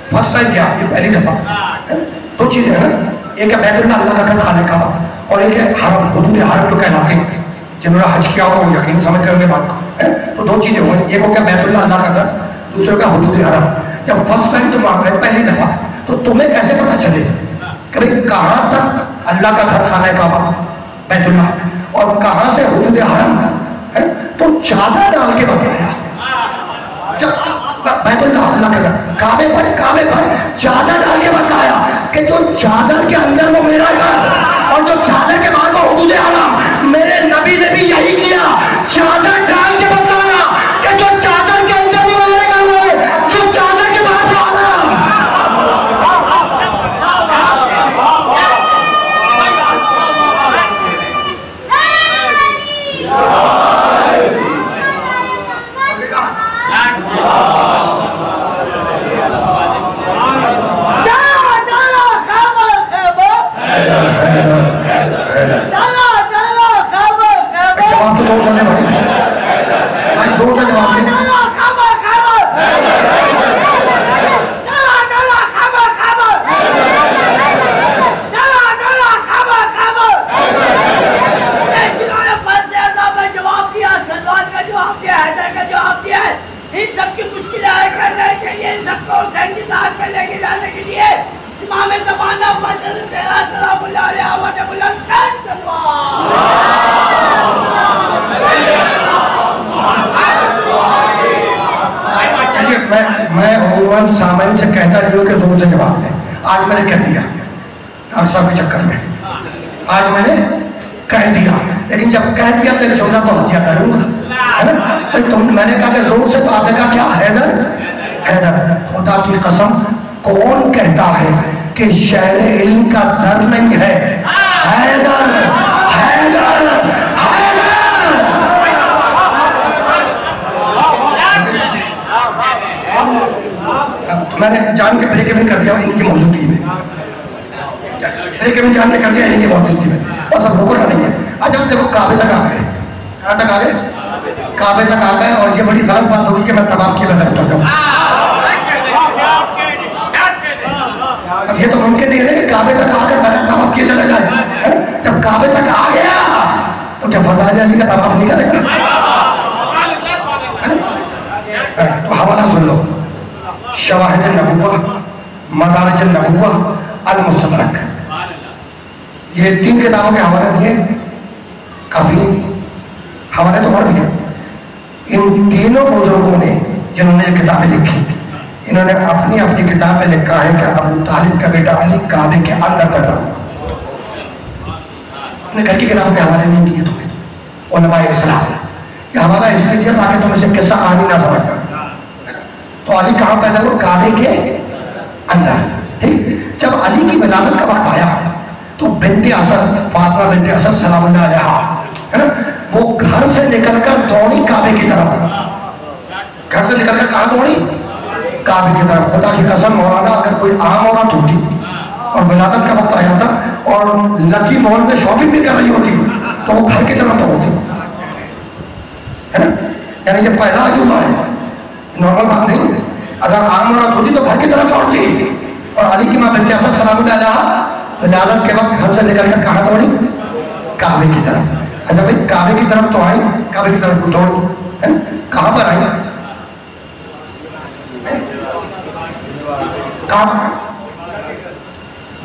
فرسٹ ٹائم کیا یہ پہلی دفعہ. دو چیزیں ہیں نا. ایک ہے بیت اللہ اللہ کا گھر خانہ کعبہ اور ایک ہے حرم حدود حرم جو کہلاتے ہیں. جنہوں نے حج کیا ہو وہ یقین سمجھ کر بات کو. تو دو چیزیں ہوئی. ایک ہو گیا بیت اللہ اللہ کا گھر دوسرے کا حدود حرم. جب فرسٹ ٹائم تم وہاں گئے پہلی دفعہ تو تمہیں کیسے پتا چلے کہ بھائی کہاں تک اللہ کا گھر خانہ کعبہ بیت اللہ اور کہاں سے حدود حرم ہے؟ تو چادر ڈال کے بتایا. بیت اللہ اللہ کا گھر کعبے پر چادر ڈال کے بتایا کہ جو چادر کے اندر وہ میرا گھر اور جو چادر کے بعد وہ حدود حرم. میرے نبی نے بھی یہی کیا. چادر ڈال کے بتایا کہ جو چادر کے اندر وہ میرے گھر ہے جو چادر کے بعد وہ حرم. میں عموماً سامعین سے کہتا رہی ہوں کہ زور سے جواب دیں. آج میں نے کہہ دیا ڈاکٹر صاحب کے چکر میں آج میں نے کہہ دیا. لیکن جب کہہ دیا تو ایک جملہ تو ہتھیا کروں گا ہے نا. میں نے کہا کہ زور سے تو آپ نے کہا کیا حیدر حیدر. خدا کی قسم کون کہتا ہے کہ شہر علم کا در نہیں ہے؟ حیدر حیدر حیدر. میں نے جان کے بریک میں کر دیا ان کی موجودگی میں. بریک میں جان نے کر دیا ان کی موجودگی میں. بس اب رکنا نہیں ہے. آج ہم دیکھو کعبے تک آ گئے. کہاں تک آ گئے؟ کعبے تک آ گئے. اور یہ بڑی غلط بات ہوگی کہ میں طواف کیے بغیر اتر جاؤں. کعبے تک آ کر بغیر طواف کیے چلے جائے. جب کعبے تک آ گیا تو کیا فضائل علی کا طواف نہیں کرے گا؟ تو حوالہ سن لو، شواہد النبوہ، مدارج النبوہ، المستدرک، یہ 3 کتابوں کے حوالے دیے. کافی حوالے تو اور بھی ہیں. ان تینوں بزرگوں نے جنہوں نے یہ کتابیں لکھی، انہوں نے اپنی اپنی کتاب میں لکھا ہے کہ ابو طالب کا بیٹا علی کعبے کے اندر پیدا ہوا. انہیں گھر کی کتابوں کے حوالے نہیں دیے تمہیں علماء اسلام. یہ حوالہ اس لیے دیا تاکہ تم اسے قصہ کہانی نہ سمجھ جاؤ. تو علی کہاں پیدا ہوا؟ کعبے کے اندر. ٹھیک. جب علی کی ولادت کا وقت آیا تو بنت اسد، فاطمہ بنت اسد سلام اللہ علیہا، ہے نا، وہ گھر سے نکل کر دوڑی کعبے کی طرف. گھر سے نکل کر کہاں دوڑی؟ کعبے کی طرف. خدا کی قسم مولانا اگر کوئی عام عورت ہوتی اور ولادت کا وقت آیا تھا اور لکی مال میں شاپنگ بھی کر رہی ہوتی تو وہ گھر کی طرف دوڑتی، ہے نا. یعنی یہ پہلا عجوبہ ہے، نارمل بات نہیں ہے. اگر عام عورت ہوتی تو گھر کی طرف دوڑتی، اور علی کی ماں بنت اسد سلام اللہ علیہا ولادت کے وقت گھر سے نکل کر کہاں دوڑی؟ کعبے کی طرف. اچھا بھائی کعبے کی طرف تو آئی، کعبے کی طرف دوڑی، کہاں پر آئی؟ کہاں؟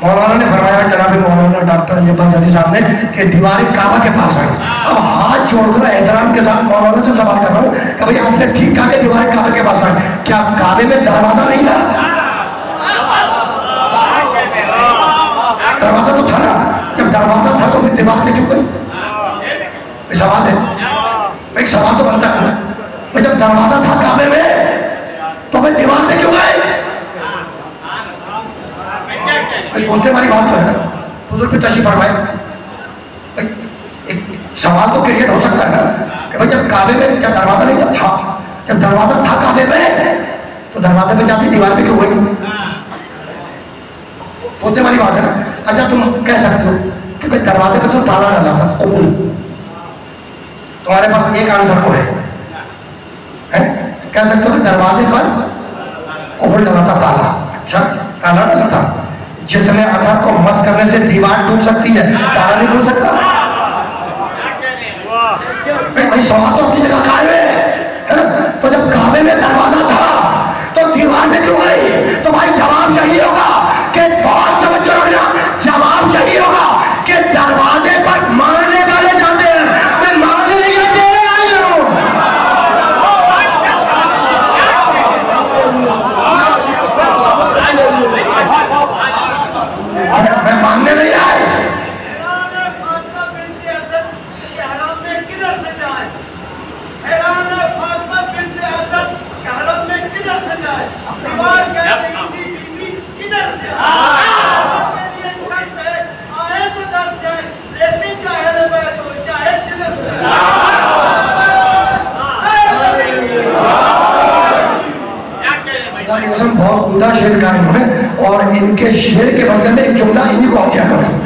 مولانا نے فرمایا، جناب مولانا ڈاکٹر علی عباس جانی صاحب نے، کہ دیوار کعبہ کے پاس آئی. اب ہاتھ جوڑ کر احترام کے ساتھ مولانا سے سوال کر رہا ہوں کہ بھئی آپ نے ٹھیک کہا کہ دیوار کعبہ کے پاس آئی، کیا کعبے میں دروازہ نہیں تھا؟ دروازہ تو تھا نا. جب دروازہ تھا تو پھر دیوار میں کیوں گئی؟ سوال ہے، ایک سوال تو بنتا ہے نا. جب دروازہ تھا کعبے میں تو پھر دیوار میں کیوں گئے؟ سوچنے والی بات تو ہے نا. حضور پہ تشریف فرمائے. ایک سوال تو کریٹ ہو سکتا ہے نا کہ بھائی جب کعبے میں کیا دروازہ نہیں تھا؟ جب دروازہ تھا کعبے میں تو دروازے پہ جاتی دیوار پہ کیوں گئی؟ سوچنے والی بات ہے نا. اچھا تم کہہ سکتے ہو کہ بھائی دروازے پہ تو تالا ڈالا تھا، قبول. تمہارے پاس ایک آنسر کو ہے، کہہ سکتے ہو کہ دروازے پر قبول ڈالا تھا تالا. اچھا تالا ڈالا تھا، جس میں ادھر کو مس کرنے سے دیوار ٹوٹ سکتی ہے، تالا نہیں کھل سکتا. بھائی سوال تو اپنی جگہ قائم ہے نا. تو جب کعبے میں دروازہ تھا تو دیوار میں کیوں گئی؟ تو بھائی جواب یہی ہوگا کہ بہت توجہ رکھنا، جواب یہی ہوگا کہ دروازے پر ماننے والے جاتے ہیں، میں ماننے نہیں آتے آئی ہوں. میں ماننے نہیں آئے. بہت عمدہ شعر کہا انہوں نے، اور ان کے شعر کے بدلے میں ایک جملہ انہی کو عطیہ کر دیں،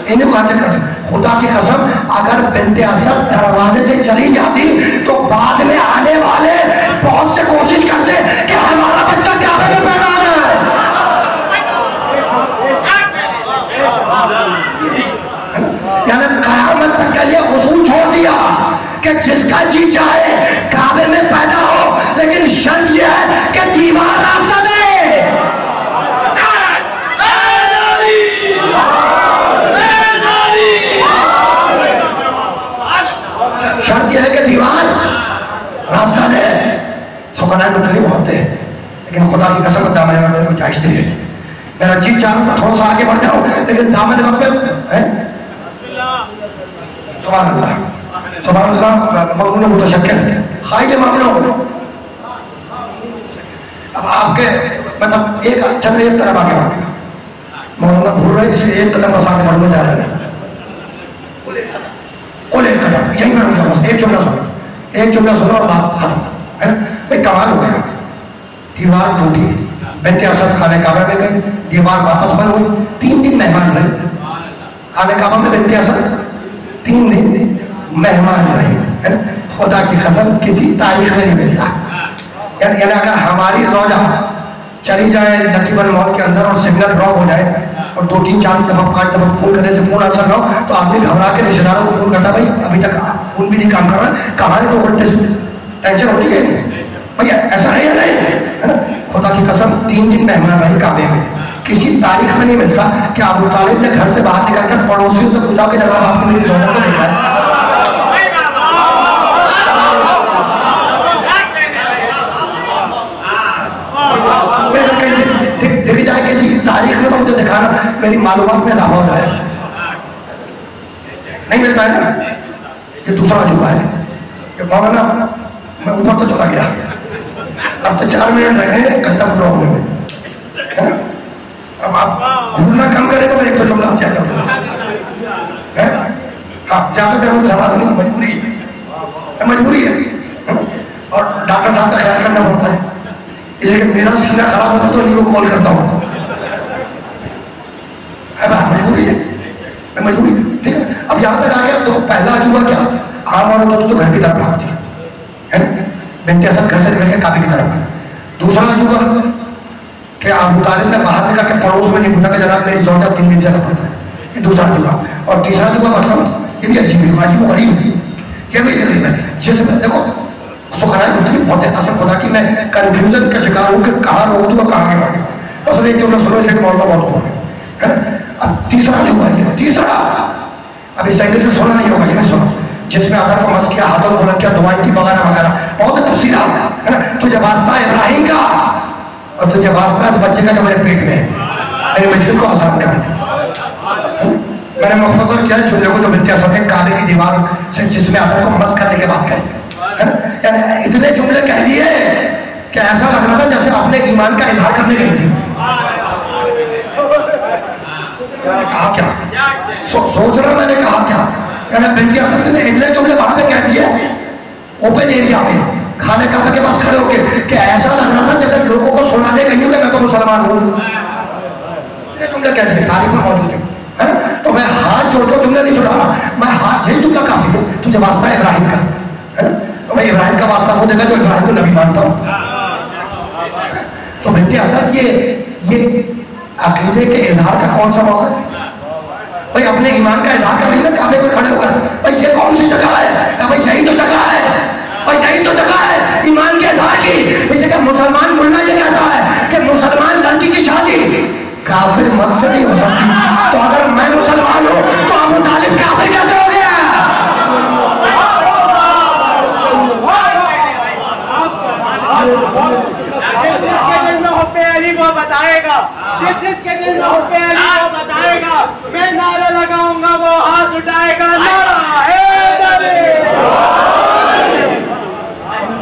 انہی کو عطیہ کر دیں. خدا کی قسم اگر بنت اسد دروازے سے چلی جاتی تو بعد میں آنے والے بہت سے کوشش کرتے کہ ہمارا بچہ کعبے میں پیدا ہو جائے. یعنی قیامت تک کے لیے اصول چھوڑ دیا کہ جس کا جی چاہے کعبے میں پیدا ہو، لیکن شرط یہ ہے کہ دیوار راستہ دے. شرط یہ ہے کہ دیوار راستہ دے. سخنائے تو قریب ہوتے ہیں لیکن خدا کی قسم دامن وقت میں کوئی جائز نہیں ہے. میرا جی چاہتا تھا تھوڑا سا آگے بڑھ جاؤں لیکن دامن وقت میں سبحان اللہ سبحان اللہ مغرون متشکر خواہی معاملہ. اب آپ کے مطلب ایک چند ایک طرف آگے بڑھ گیا مولانا بھول رہے اس لیے ایک قدم بس آگے بڑھنے جا رہے ہیں. کل ایک قدم یہی میں رکھا بس ایک جملہ سنو، ایک جملہ سنو اور بات ختم. بھائی کمال ہو گیا. دیوار ٹوٹی، بنت اسد خانہ کعبہ میں گئی، دیوار واپس بند ہوئی. 3 دن مہمان رہے خانہ کعبہ میں. بنت اسد 3 دن مہمان رہے. خدا کی قسم کسی تاریخ میں نہیں ملتا. یعنی اگر ہماری زوجہ چلی جائیں لکیبل مال کے اندر اور سگنل ڈراپ ہو جائے اور 2-3-4 دفعہ 5 دفعہ فون کرنے سے فون آنسر نہ ہو تو آدمی گھبرا کے رشتے داروں کو فون کرتا بھائی ابھی تک فون بھی نہیں کام کر رہا کہاں ہے 2 گھنٹے سے ٹینشن ہوتی ہے بھیا ایسا ہے یا نہیں. خدا کی قسم 3 دن مہمان رہی کعبے میں. کسی تاریخ میں نہیں ملتا کہ ابو طالب نے گھر سے باہر نکل کر پڑوسیوں سے پوچھا کہ جناب آپ نے میری سودا کو دیکھا ہے. دیکھی جائے کسی تاریخ میں تو مجھے دکھانا میری معلومات میں اضافہ ہو جائے. نہیں ملتا ہے نا. یہ دوسرا عجوبہ ہے کہ مولانا میں اوپر تو چلا گیا اب تو 4 منٹ رہ گئے ختم کرو ہونے میں. اب آپ گھومنا کم کرے تو میں ایک تو جملہ آ جائے گا. ہاں زیادہ دیر میں سوال نہیں مجبوری ہے اور ڈاکٹر صاحب کا خیال کرنا پڑتا ہے. لیکن میرا سینہ خراب ہوتا تو انہیں کو کال کرتا ہوں. مجبوری ہے میں مجبوری ٹھیک ہے. اب یہاں تک آ گیا تو پہلا عجوبہ کیا عام عورت تو گھر کی طرف بھاگتی ہے بنت اسد گھر سے نکل کے کعبے کی طرف ہے. دوسرا عجوبہ کہ ابو طالب نے باہر نکل کے پڑوس میں نہیں پوچھا کہ جناب میری زوجہ 3 دن سے لگتا ہے. یہ دوسرا عجوبہ. اور تیسرا عجوبہ مطلب یہ بھی عجیب و غریب ہے. یہ بھی غریب ہے جس میں دیکھو سخنائے مختلف بہت ہے. اصل خدا کی میں کنفیوژن کا شکار ہوں کہ کہاں روک دوں اور کہاں نہیں روک. اصل ایک جملہ سنو اسے مولانا بہت ہو رہے ہیں. اب تیسرا عجوبہ ہے تیسرا اب اس اینگل سے سونا نہیں ہوگا یہ نہیں سنو جس میں آدھر کو مس کیا ہاتھوں کو بلند کیا دعائیں کی وغیرہ وغیرہ بہت تفصیلات ہے نا. تجھے واسطہ ابراہیم کا اور تجھے واسطہ اس بچے کا جو میرے پیٹ میں ہے میری مشکل کو آسان کر. میں نے مختصر کیا جملے کو جو بنت اسد نے کعبے کی دیوار سے جس میں آدھر کو مس کرنے کے بعد کہی یعنی اتنے جملے کہہ دیے کہ ایسا لگ رہا تھا جیسے اپنے ایمان کا اظہار کرنے گئی تھی. کہا کیا سوچ رہا میں نے کہا کیا یعنی بنت اسد نے اتنے جملے وہاں پہ کہہ دیے اوپن ایریا میں کھانے کعبے کے پاس کھڑے ہو کے کہ ایسا لگ رہا تھا جیسے لوگوں کو سنانے گئی ہوں کہ میں تو مسلمان ہوں. اتنے جملے کہہ دیے تاریخ میں موجود ہے. تو میں ہاتھ جوڑ کے جملے نہیں سنا رہا میں ہاتھ یہی جملہ کافی ہے تجھے واسطہ ہے ابراہیم کا. تو میں ابراہیم کا واسطہ وہ دیکھا جو ابراہیم کو نبی مانتا ہوں. تو بنت اسد یہ عقیدے کے اظہار کا کون سا موقع ہے بھائی اپنے ایمان کا اظہار کر رہی ہے کعبے میں کھڑے ہو کر بھائی یہ کون سی جگہ ہے بھائی یہی تو جگہ ہے بھائی یہی تو جگہ ہے ایمان کے اظہار کی. اس جگہ مسلمان ملنا یہ کہتا ہے کہ مسلمان لڑکی کی شادی کافر مرد سے نہیں ہو سکتی. تو اگر میں مسلمان ہوں تو ابو طالب کافر کیسے ہو گیا؟ وہ بتائے گا جس کے دل میں حب علی وہ بتائے گا. میں نعرہ لگاؤں گا وہ ہاتھ اٹھائے گا نعرہ حیدری.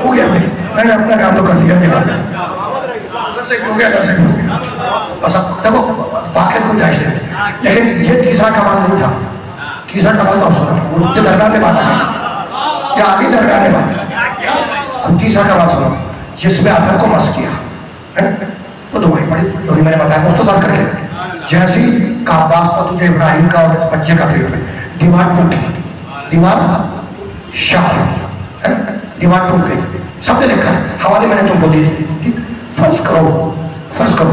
ہو گیا بھائی میں نے اپنا کام تو کر لیا نہیں بات ہے ہو گیا بس اب دیکھو واقعی کوئی جائز نہیں. لیکن یہ تیسرا کمال نہیں تھا. تیسرا کمال تو اب سنا وہ کے درگاہ میں بات ہے یا آگے درگاہ میں بات. اب تیسرا کمال سنا جس میں آدھر کو مس کیا وہ دعائیں پڑھی جو میں نے بتایا مختصر کر کے جیسی کا واسطہ تجھے ابراہیم کا اور بچے کا پیٹ میں دیوار ٹوٹ گئی. دیوار شاہ دیوار ٹوٹ گئی. سب نے لکھا ہے حوالے میں نے تم کو دے دی. فرض کرو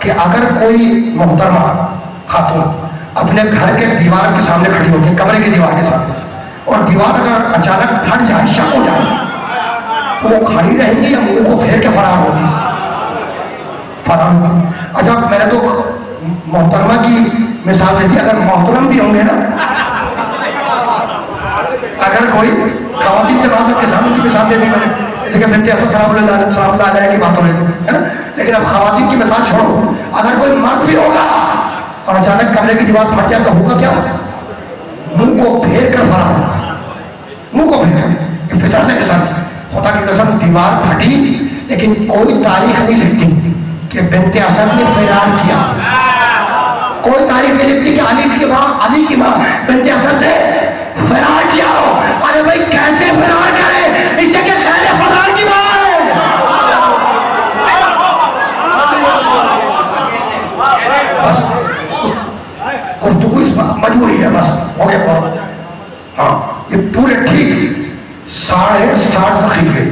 کہ اگر کوئی محترمہ خاتون اپنے گھر کے دیوار کے سامنے کھڑی ہوتی کمرے کی دیوار کے سامنے اور دیوار اگر اچانک پھٹ جائے شک ہو جائے تو وہ کھڑی رہیں گی یا منہ کو پھیر کے فرار ہوگی؟ اچھا میں نے تو محترمہ کی مثال دے دی. اگر محترم بھی ہوں گے نا اگر کوئی خواتین سے بات کے سامنے کی مثال دے دی میں نے دیکھیں بنت اسد سلام اللہ علیہ کی بات ہو رہی ہے نا. لیکن اب خواتین کی مثال چھوڑو اگر کوئی مرد بھی ہوگا اور اچانک کمرے کی دیوار پھٹ جائے تو ہوگا کیا؟ منہ کو پھیر کر فرار ہوگا. منہ کو پھیر کر فطرت کے ساتھ خدا کی قسم دیوار پھٹی لیکن کوئی تاریخ نہیں لکھتی کہ بنت اسد نے فرار کیا. کوئی تاریخ نہیں لکھتی کہ علی کی ماں بنت اسد نے فرار کیا ہو. ارے بھائی کیسے فرار کرے اس سے کہ خیر فرار کی ماں ہے. بس گفتگو اس مجبوری ہے بس ہو گیا بہت. ہاں یہ پورے ٹھیک 60.5 دقیقے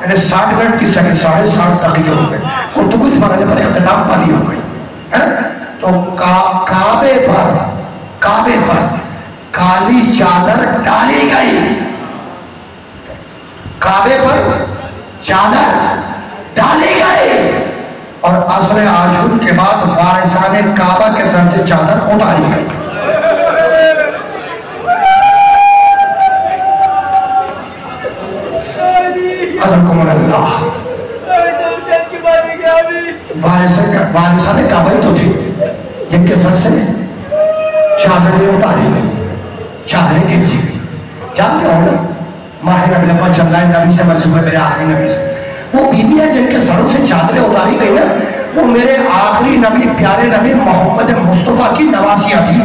یعنی 60 منٹ 30 سیکنڈ 60.5 دقیقے ہو گئے، کچھ مرحلے پر اختتام پذیر ہو گئی. تو کعبے پر کالی چادر ڈالی گئی، کعبے پر چادر ڈالی گئی، اور عصر عاشور کے بعد وارثان کعبہ کے سر سے چادر اتاری گئی. حضرکم اللہ. وارثان کعبہ ہی تو تھی جن کے سر سے چادریں اتاری گئی، چادریں کھینچی گئی. جانتے ہو نا ماہ ربیع الاول چل رہا ہے، نبی سے منسوب ہے، میرے آخری نبی سے. وہ بیویاں جن کے سروں سے چادریں اتاری گئی نا، وہ میرے آخری نبی پیارے نبی محمد مصطفیٰ کی نواسیاں تھی.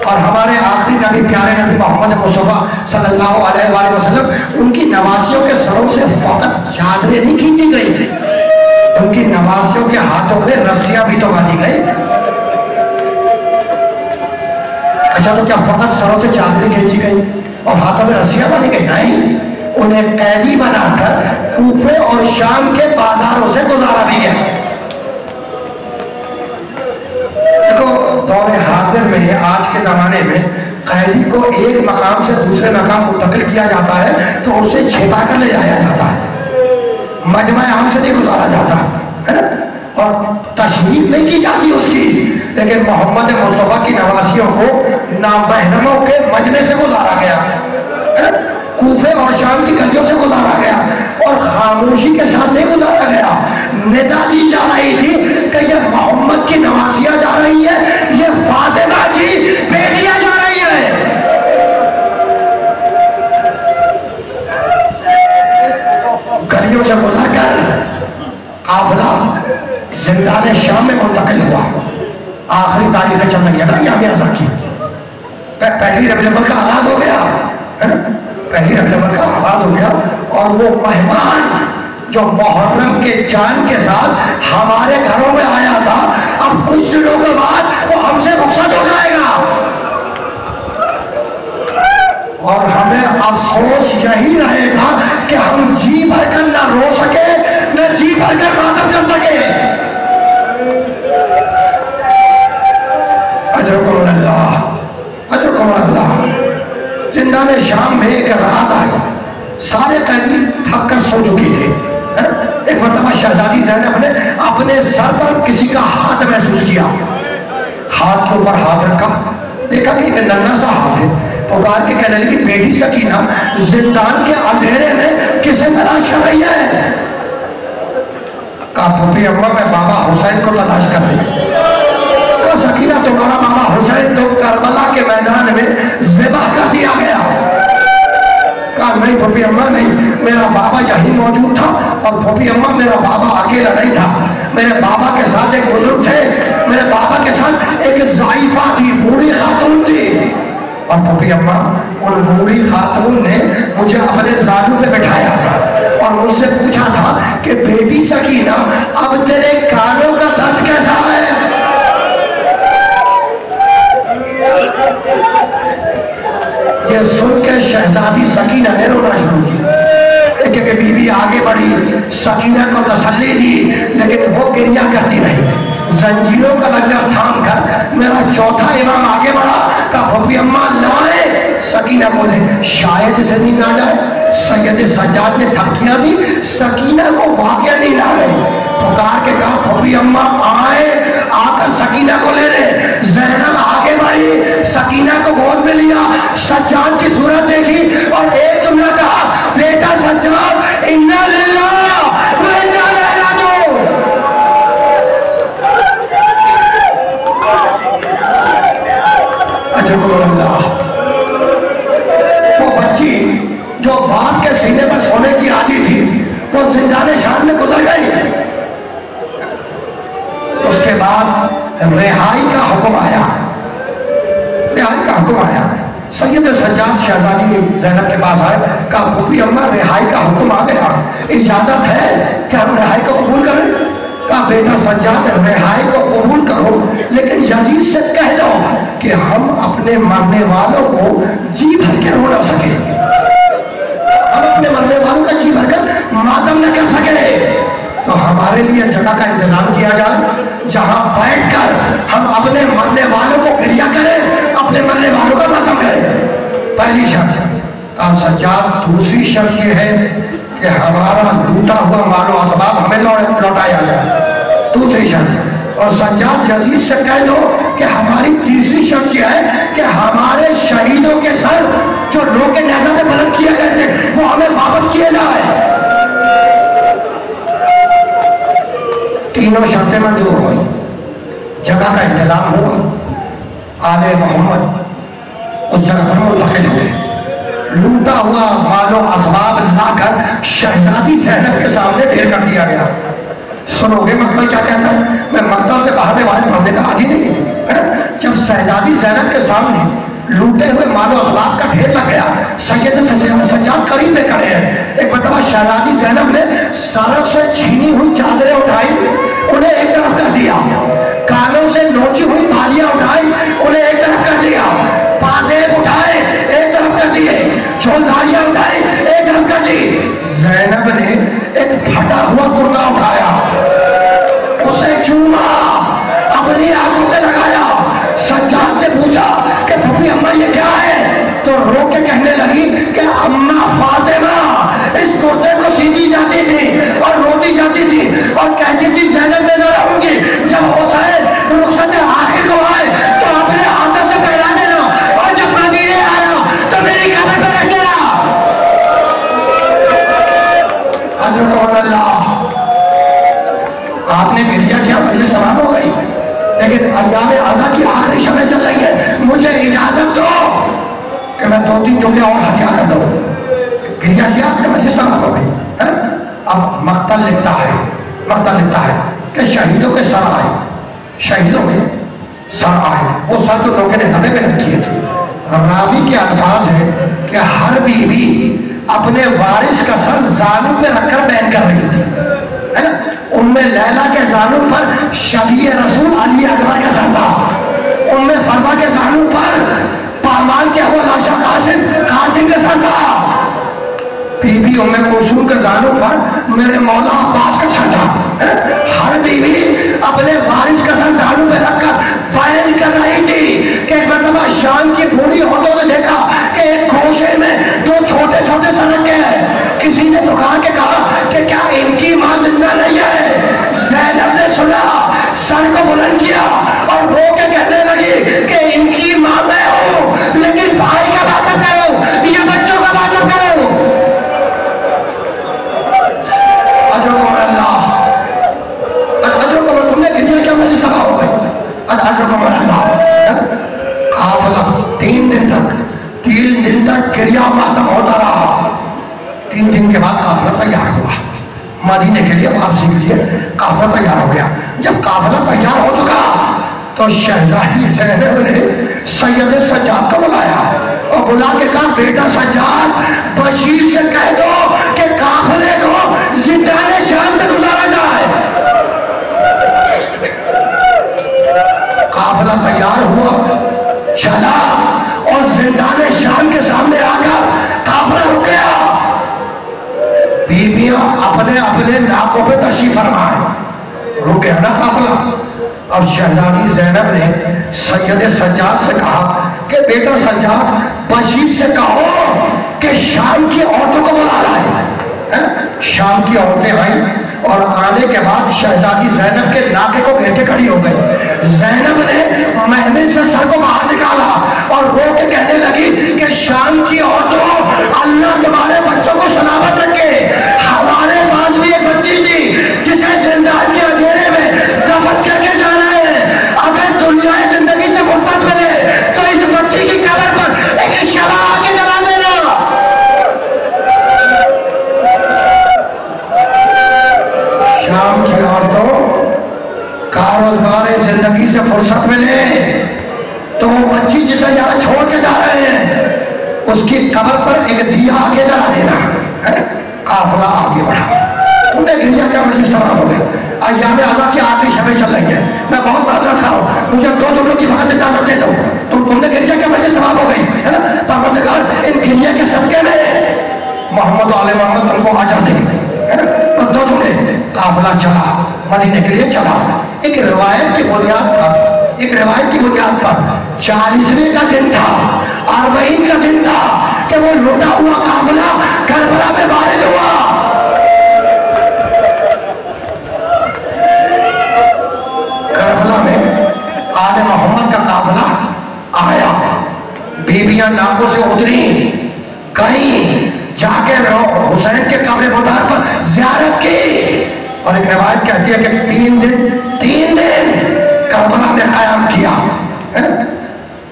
اور ہمارے آخری نبی پیارے نبی محمد مصطفیٰ صلی اللہ علیہ وآلہ وسلم، ان کی نواسیوں کے سروں سے فقط چادریں نہیں کھینچی گئی، ان کی نواسیوں کے ہاتھوں میں رسیاں بھی تو باندھی گئی. اچھا تو کیا فقط سروں سے چادریں کھینچی گئی اور ہاتھوں میں رسیاں باندھی گئی؟ نہیں، انہیں قیدی بنا کر کوفے اور شام کے بازاروں سے گزارا بھی گیا. دیکھو دور حاضر میں آج کے زمانے میں قیدی کو ایک مقام سے دوسرے مقام منتقل کیا جاتا ہے تو اسے چھپا کر لے جایا جاتا ہے، مجمع عام سے نہیں گزارا جاتا ہے نا، اور تشریف نہیں کی جاتی اس کی. لیکن محمد مصطفیٰ کی نواسیوں کو نامحرموں کے مجمع سے گزارا گیا، کوفے اور شام کی گلیوں سے گزارا گیا، اور خاموشی کے ساتھ نہیں گزارا گیا. ندا دی جا رہی تھی کہ یہ محمد کی نواسیاں جا رہی ہے، یہ فاطمہ کی بیٹیاں جا رہی ہیں. گلیوں سے گزر کر قافلہ زندان شام میں منتقل ہوا. آخری تاریخیں چل رہی ہے نا یہاں ازاں کی. پہلی ربیع الاول کا آغاز ہو گیا، پہلی ربیع الاول کا آغاز ہو گیا، اور وہ مہمان جو محرم کے چاند کے ساتھ ہمارے گھروں میں آیا تھا، اب کچھ دنوں کے بعد وہ ہم سے رخصت ہو جائے گا. اور ہمیں افسوس یہی رہے گا کہ ہم جی بھر کر نہ رو سکے نہ جی بھر کر ماتم کر سکے. اجرکم اللہ، اجرکم اللہ. زندان شام میں ایک رات آئی، سارے قیدی تھک کر سو چکی تھے. ایک مرتبہ شہزادی زینب نے اپنے سر پر کسی کا ہاتھ محسوس کیا، ہاتھ کے اوپر ہاتھ رکھا، دیکھا کہ ایک ننھا سا ہاتھ ہے. پکار کے کہنے لگی بیٹی سکینہ زندان کے اندھیرے میں کسے تلاش کر رہی ہے؟ کہا پھوپھی اماں میں بابا حسین کو تلاش کر رہی ہے. کہا سکینہ تمہارا بابا حسین تو کربلا کے میدان میں ذبح کر دیا گیا. کہا نہیں پھوپھی اماں نہیں، میرا بابا یہی موجود تھا، اور پھوپھی اماں میرا بابا اکیلا نہیں تھا، میرے بابا کے ساتھ ایک بزرگ تھے، میرے بابا کے ساتھ ایک ضعیفہ تھی، بوڑھی خاتون تھی. اور پھوپھی اماں ان بوڑھی خاتون نے مجھے اپنے زانو پہ بٹھایا تھا اور مجھ سے پوچھا تھا کہ بیٹی سکینہ اب تیرے کانوں کا درد کیسا ہے؟ یہ سن کے شہزادی سکینہ نے رونا شروع کیا. ایک ایک بیوی آگے بڑھی، سکینہ کو تسلی دی، لیکن وہ گریہ کرتی رہی. زنجیروں کا لنگر تھام کر میرا چوتھا امام آگے بڑھا، کہا پھوپھی اماں لائے سکینہ کو دے. شاید اسے نہیں نہ جائے. سید سجاد نے دھمکیاں دی، سکینہ کو واقعہ نہیں لا گئی. پکار کے کہا پھوپھی اماں آئے، آ کر سکینہ کو لے لے. زینب آگے بڑھی، سکینہ کو گود میں لیا، سجاد کی صورت دیکھی اور ایک جملہ کہا، بیٹا سجاد انا للہ و انا الیہ راجعون. اجرکم اللہ. وہ بچی جو باپ کے سینے پر سونے کی عادی تھی، وہ زندان شام میں گزر گئی. اس کے بعد رہائی کا حکم آیا، رہائی کا حکم آیا. سید سجاد شہزادی زینب کے پاس آئے، کہا پھوپھی اماں رہائی کا حکم آ گیا، اجازت ہے کہ ہم رہائی کو قبول کریں؟ کہا بیٹا سجاد رہائی کو قبول کرو، لیکن یزید سے کہہ دو کہ ہم اپنے مرنے والوں کو جی بھر کے رو نہ سکے. اپنے مرنے والوں کو گریہ کرے، اپنے مرنے والوں کا ماتم کرے. پہلی شرط. کہا سجاد دوسری شرط یہ ہے کہ ہمارا لوٹا ہوا مال و اسباب ہمیں لوٹایا جائے. دوسری شرط. اور سجاد یزید سے کہہ دو کہ ہماری تیسری شرط یہ ہے کہ ہمارے شہیدوں کے سر جو لوگ کے نیزہ میں بلند کیے گئے تھے وہ ہمیں واپس کیے جائے. تینوں شرطیں منظور ہوئی. جگہ کا انتظام ہوا. آل محمد اس جگہ پر منتقل ہوئے. لوٹا ہوا مال و اسباب لا کر شہزادی زینب کے سامنے ڈھیر کر دیا گیا. سنو گے مقتل کیا کہتا ہے؟ میں مقتل سے باہر رواج پڑھنے کا عادی نہیں ہے. جب شہزادی زینب کے سامنے لوٹے ہوئے مال و اسباب کا ڈھیر لگ گیا، سید سجاد قریب میں کھڑے ہیں. ایک مرتبہ شہزادی زینب نے سروں سے چھینی ہوئی چادریں اٹھائی، انہیں ایک طرف کر دیا. کانوں سے نوچی ہوئی بالیاں اٹھائی، انہیں ایک طرف کر دیا. پازیب اٹھائے، ایک طرف کر دیے. چولداریاں اٹھائی، ایک طرف کر دی. زینب نے ایک پھٹا ہوا کرتا اٹھایا، اسے چوما، اپنی آنکھوں سے لگایا. سجاد نے پوچھا کہ پھپھی اماں یہ کیا ہے؟ تو رو کے کہنے لگی کہ اماں فاطمہ اس کرتے کو سیدھی جاتی تھی اور روتی جاتی تھی اور کہتی تھی زینب میں نہ رہوں گی. جب حسین رخصت آخر کو آئے تو اپنے ہاتھوں سے پہنا دینا، اور جب مدینے آیا تو میری قبر پہ رکھ دینا. حضرت اللہ آپ نے گریہ کیا، مجلس تمام ہو گئی، لیکن ایام عزا کی آخری شبیں چل رہی ہے. مجھے اجازت دو کہ میں 2-3 جملے اور ہتھیا کر دوں. گریہ کیا کہ مجلس تمام ہو گئی. اب مقتل لکھتا ہے کہ شہیدوں کے سر آئے، شہیدوں کے سر آئے. وہ سر جو لوگوں نے ہمیں میں رکھیے تھے. راوی کے الفاظ ہیں کہ ہر بیوی اپنے وارث کا سر زانو پہ رکھ کر بین کر رہی تھی، ہے نا. ام لیلہ کے زانو پر شبیہ رسول علی اکبر کا سر تھا. ام فروا کے زانو پر پامال کے ہوا لاشا قاسم کا سر تھا. بی بی ام کلثوم کے زانو پر میرے مولا عباس کا سر تھا. ہر بیوی اپنے وارث کا سر زانو پہ رکھ کر بیان کر رہی تھی کہ ایک مرتبہ شام کی بوڑھی عورتوں نے دیکھا کہ ایک گوشے میں 2 چھوٹے چھوٹے سر رکھے ہیں. کسی نے پکار کے کہا کہ کیا ان کی ماں زندہ نہیں ہے؟ زینب نے سنا، سر کو بلند کیا اور رو کے کہنے لگی کہ ان کی ماں میں ہوں، لیکن بھائی کا ماتم کرو یا بچوں کا ماتم کرو. اجرکم اللہ، اجرکم اللہ. تم نے گریہ کیا مجلس تباہ ہو گئی. اجرکم اللہ. قافلہ 3 دن تک گریہ ماتم ہوتا رہا. 3 دن کے بعد قافلہ تیار ہوا مدینے کے لیے واپسی کے لیے. قافلہ تیار ہو گیا. جب قافلہ تیار ہو چکا تو شہزادی زینب نے سید سجاد کو بلایا اور بلا کے کہا بیٹا سجاد بشیر سے کہہ دو کہ قافلے کو زندان شام سے گزارا جائے. قافلہ تیار ہوا، چلا اور زندان شام کے سامنے آ کر قافلہ رک گیا. بیویاں اپنے ناکوں پہ تشریف فرمائے. رک گیا نا قافلہ. اور شہزادی زینب نے سید سجاد سے کہا کہ بیٹا سجاد بشیر سے کہو کہ شام کی عورتوں کو بلا لائے. شام کی عورتیں آئیں اور آنے کے بعد شہزادی زینب کے ناکے کو گھیر کے کھڑی ہو گئی. زینب نے محمل سے سر کو باہر نکالا اور رو کے کہنے لگی کہ شام کی عورتوں اللہ تمہارے بچوں کو سلامت رکھے. ہمارے پاس بھی ایک بچی تھی جسے زندان کے اندھیرے میں دفن کر کے جا رہے ہیں. اگر دنیا زندگی سے فرصت ملے تو اس بچی کی قبر پر ایک شمع آ کے جلا دینا. شام کی عورتوں کاروبار زندگی سے فرصت ملے تو وہ بچی جسے یہاں چھوڑ کے جا رہے ہیں اس کی قبر پر ایک دیا آگے جلا دینا. قافلہ آگے بڑھا. تم نے گریہ کیا مجلس تمام ہو گئی. ایام عزا کی آخری شبیں چل رہی ہیں. میں بہت معذرت خواہ ہوں، مجھے 2 جملوں کی فقط اجازت دے دو. تم نے گریہ کیا مجلس تمام ہو گئی ہے نا. پروردگار ان گریہ کے صدقے میں محمد و آل محمد تم کو اجر دے ہے نا. بس 2 جملے. قافلہ چلا، مدینے کے لیے چلا. ایک روایت کی بنیاد پر ایک ایک روایت کی بنیاد پر 40ویں کا دن تھا، 40 کا دن تھا کہ وہ لوٹا ہوا قافلہ کربلا میں وارد ہوا۔ کربلا میں آل محمد کا قافلہ آیا، بیویاں ناکوں سے اتری، کہیں جا کے حسین کے قبر مبارک پر زیارت کی، اور ایک روایت کہتی ہے کہ 3 دن کربلا میں قیام کیا۔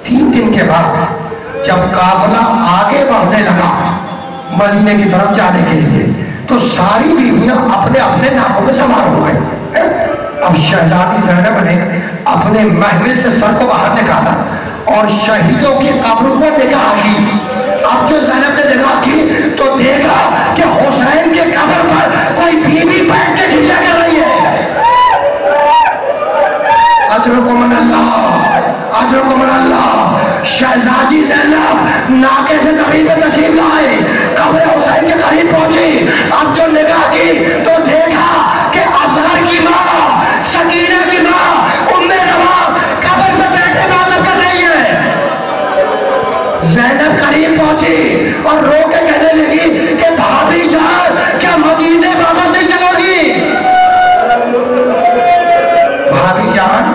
3 دن کے بعد جب قافلہ آگے بڑھنے لگا مدینے کی طرف جانے کے لیے، تو ساری بیویاں اپنے اپنے ناکوں میں سوار ہو گئے۔ اب شہزادی زینب نے اپنے محمل سے سر کو باہر نکالا اور شہیدوں کی قبروں پر نگاہ کی۔ اب جو زینب نے نگاہ کی تو دیکھا کہ حسین کے قبر پر کوئی بیوی بیٹھ کے گریا کر رہی ہے۔ اجرکم من اللہ، اجرکم من اللہ۔ شہزادی زینب ناکے سے زمین پر تشریف لائے، قبر حسین کے قریب پہنچی۔ اب جو نگاہ کی تو دیکھا کہ اصغر کی ماں، سکینہ کی ماں ام نواب قبر پر بیٹھے عبادت کر رہی ہے۔ زینب قریب پہنچی اور رو کے کہنے لگی کہ بھابھی جان کیا مدینے واپس نہیں چلو گی؟ بھابھی جان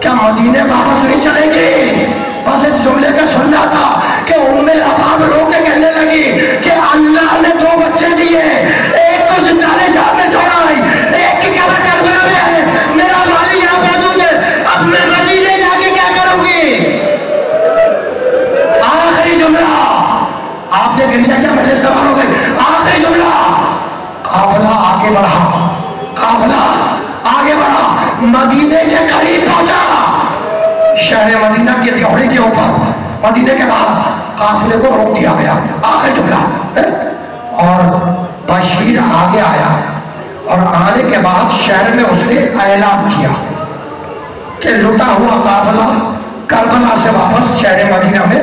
کیا مدینے واپس نہیں چلے گی؟ بس اس جملے کا سننا تھا کہ ام نواب رو کے کہنے لگی کہ اللہ نے 2 بچے دیے، ایک تو زندہ نشان میں چھوڑا ہے، ایک کی قبر کربلا میں ہے، میرا والی یہاں موجود ہے، اب میں مدینے جا کے کیا کروں گی؟ آخری جملہ، آپ نے گریا کیا مجلس تمام ہو گئی؟ آخری جملہ، قافلہ آگے بڑھا، قافلہ آگے بڑھا، مدینے کے قریب پہنچا۔ شہر مدینہ کی دیوڑی کے اوپر مدینے کے بعد قافلے کو روک دیا گیا۔ آخری جملہ، اور بشیر آگے آیا اور آنے کے بعد شہر میں اس نے اعلان کیا کہ لٹا ہوا قافلہ کربلا سے واپس شہر مدینہ میں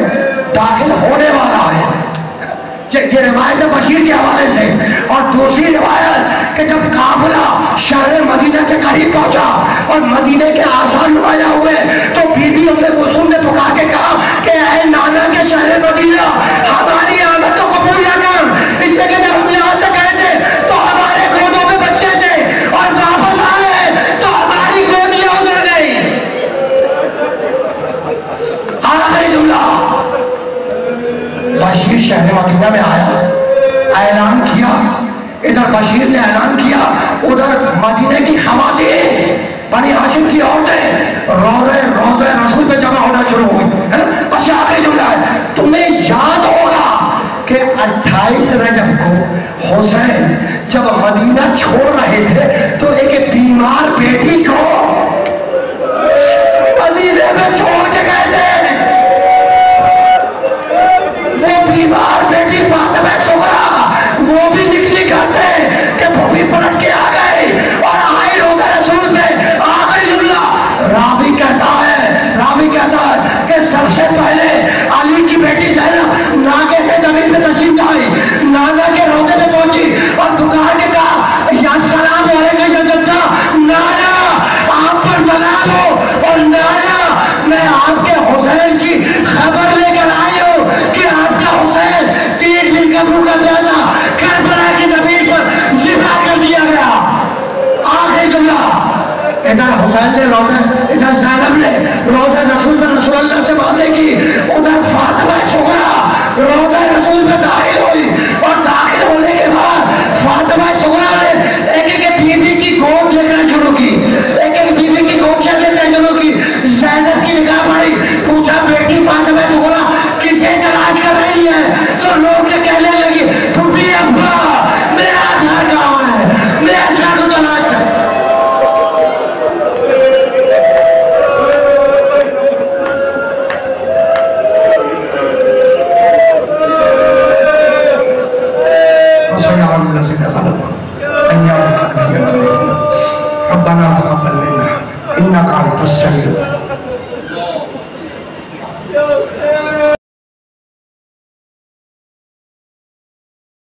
داخل ہونے والا ہے۔ یہ روایت بشیر کے حوالے سے، اور دوسری روایت کہ جب قافلہ شہر مدینہ کے قریب پہنچا اور مدینے کے آثار نمایاں ہوئے تو بی بی ام کلثوم نے پکار کے کہا کہ اے نانا کے شہر مدینہ، ہماری آمد تو قبول نہ کر، اس سے کہ جب ہم یہاں سے گئے تھے تو ہمارے گودوں میں بچے تھے اور واپس آئے تو ہماری گودیاں ادھر گئی۔ آخری جملہ، بشیر شہر مدینہ میں آیا، اعلان کیا، ادھر بشیر نے اعلان کیا، ادھر مدینہ کی خواتین، بنی ہاشم کی عورتیں روضہ رسول پہ جمع ہونا شروع ہوئی۔ اچھا آخری جملہ ہے، تمہیں یاد ہوگا کہ 28 رجب کو حسین جب مدینہ چھوڑ رہے تھے تو ایک بیمار بیٹی کو مدینے میں چھوڑ کے گئے تھے۔ وہ بیمار بیٹی فاطمہ زہرا وہ بھی نکلی گھر سے کہ بھوبی پلٹ کے آ گئی اور آئی روضہ رسول پہ۔ آخری جملہ، راوی کہتا ہے کہ سب سے پہلے علی کی بیٹی زینب ناکے سے زمین پہ تشریف لائی، نانا کے روضے پہ پہنچی اور پکار کے کہا یا سلام علیکم یا جدہ، نانا آپ پر سلام ہو، اور نانا میں آپ کے حسین کی خبر لے کر آئی ہوں کہ آپ کا حسین 3 دن کا بھوکا پیاسا کربلا کی زمین پر ذبح کر دیا گیا۔ آخری جملہ، ادھر حسین نے روضے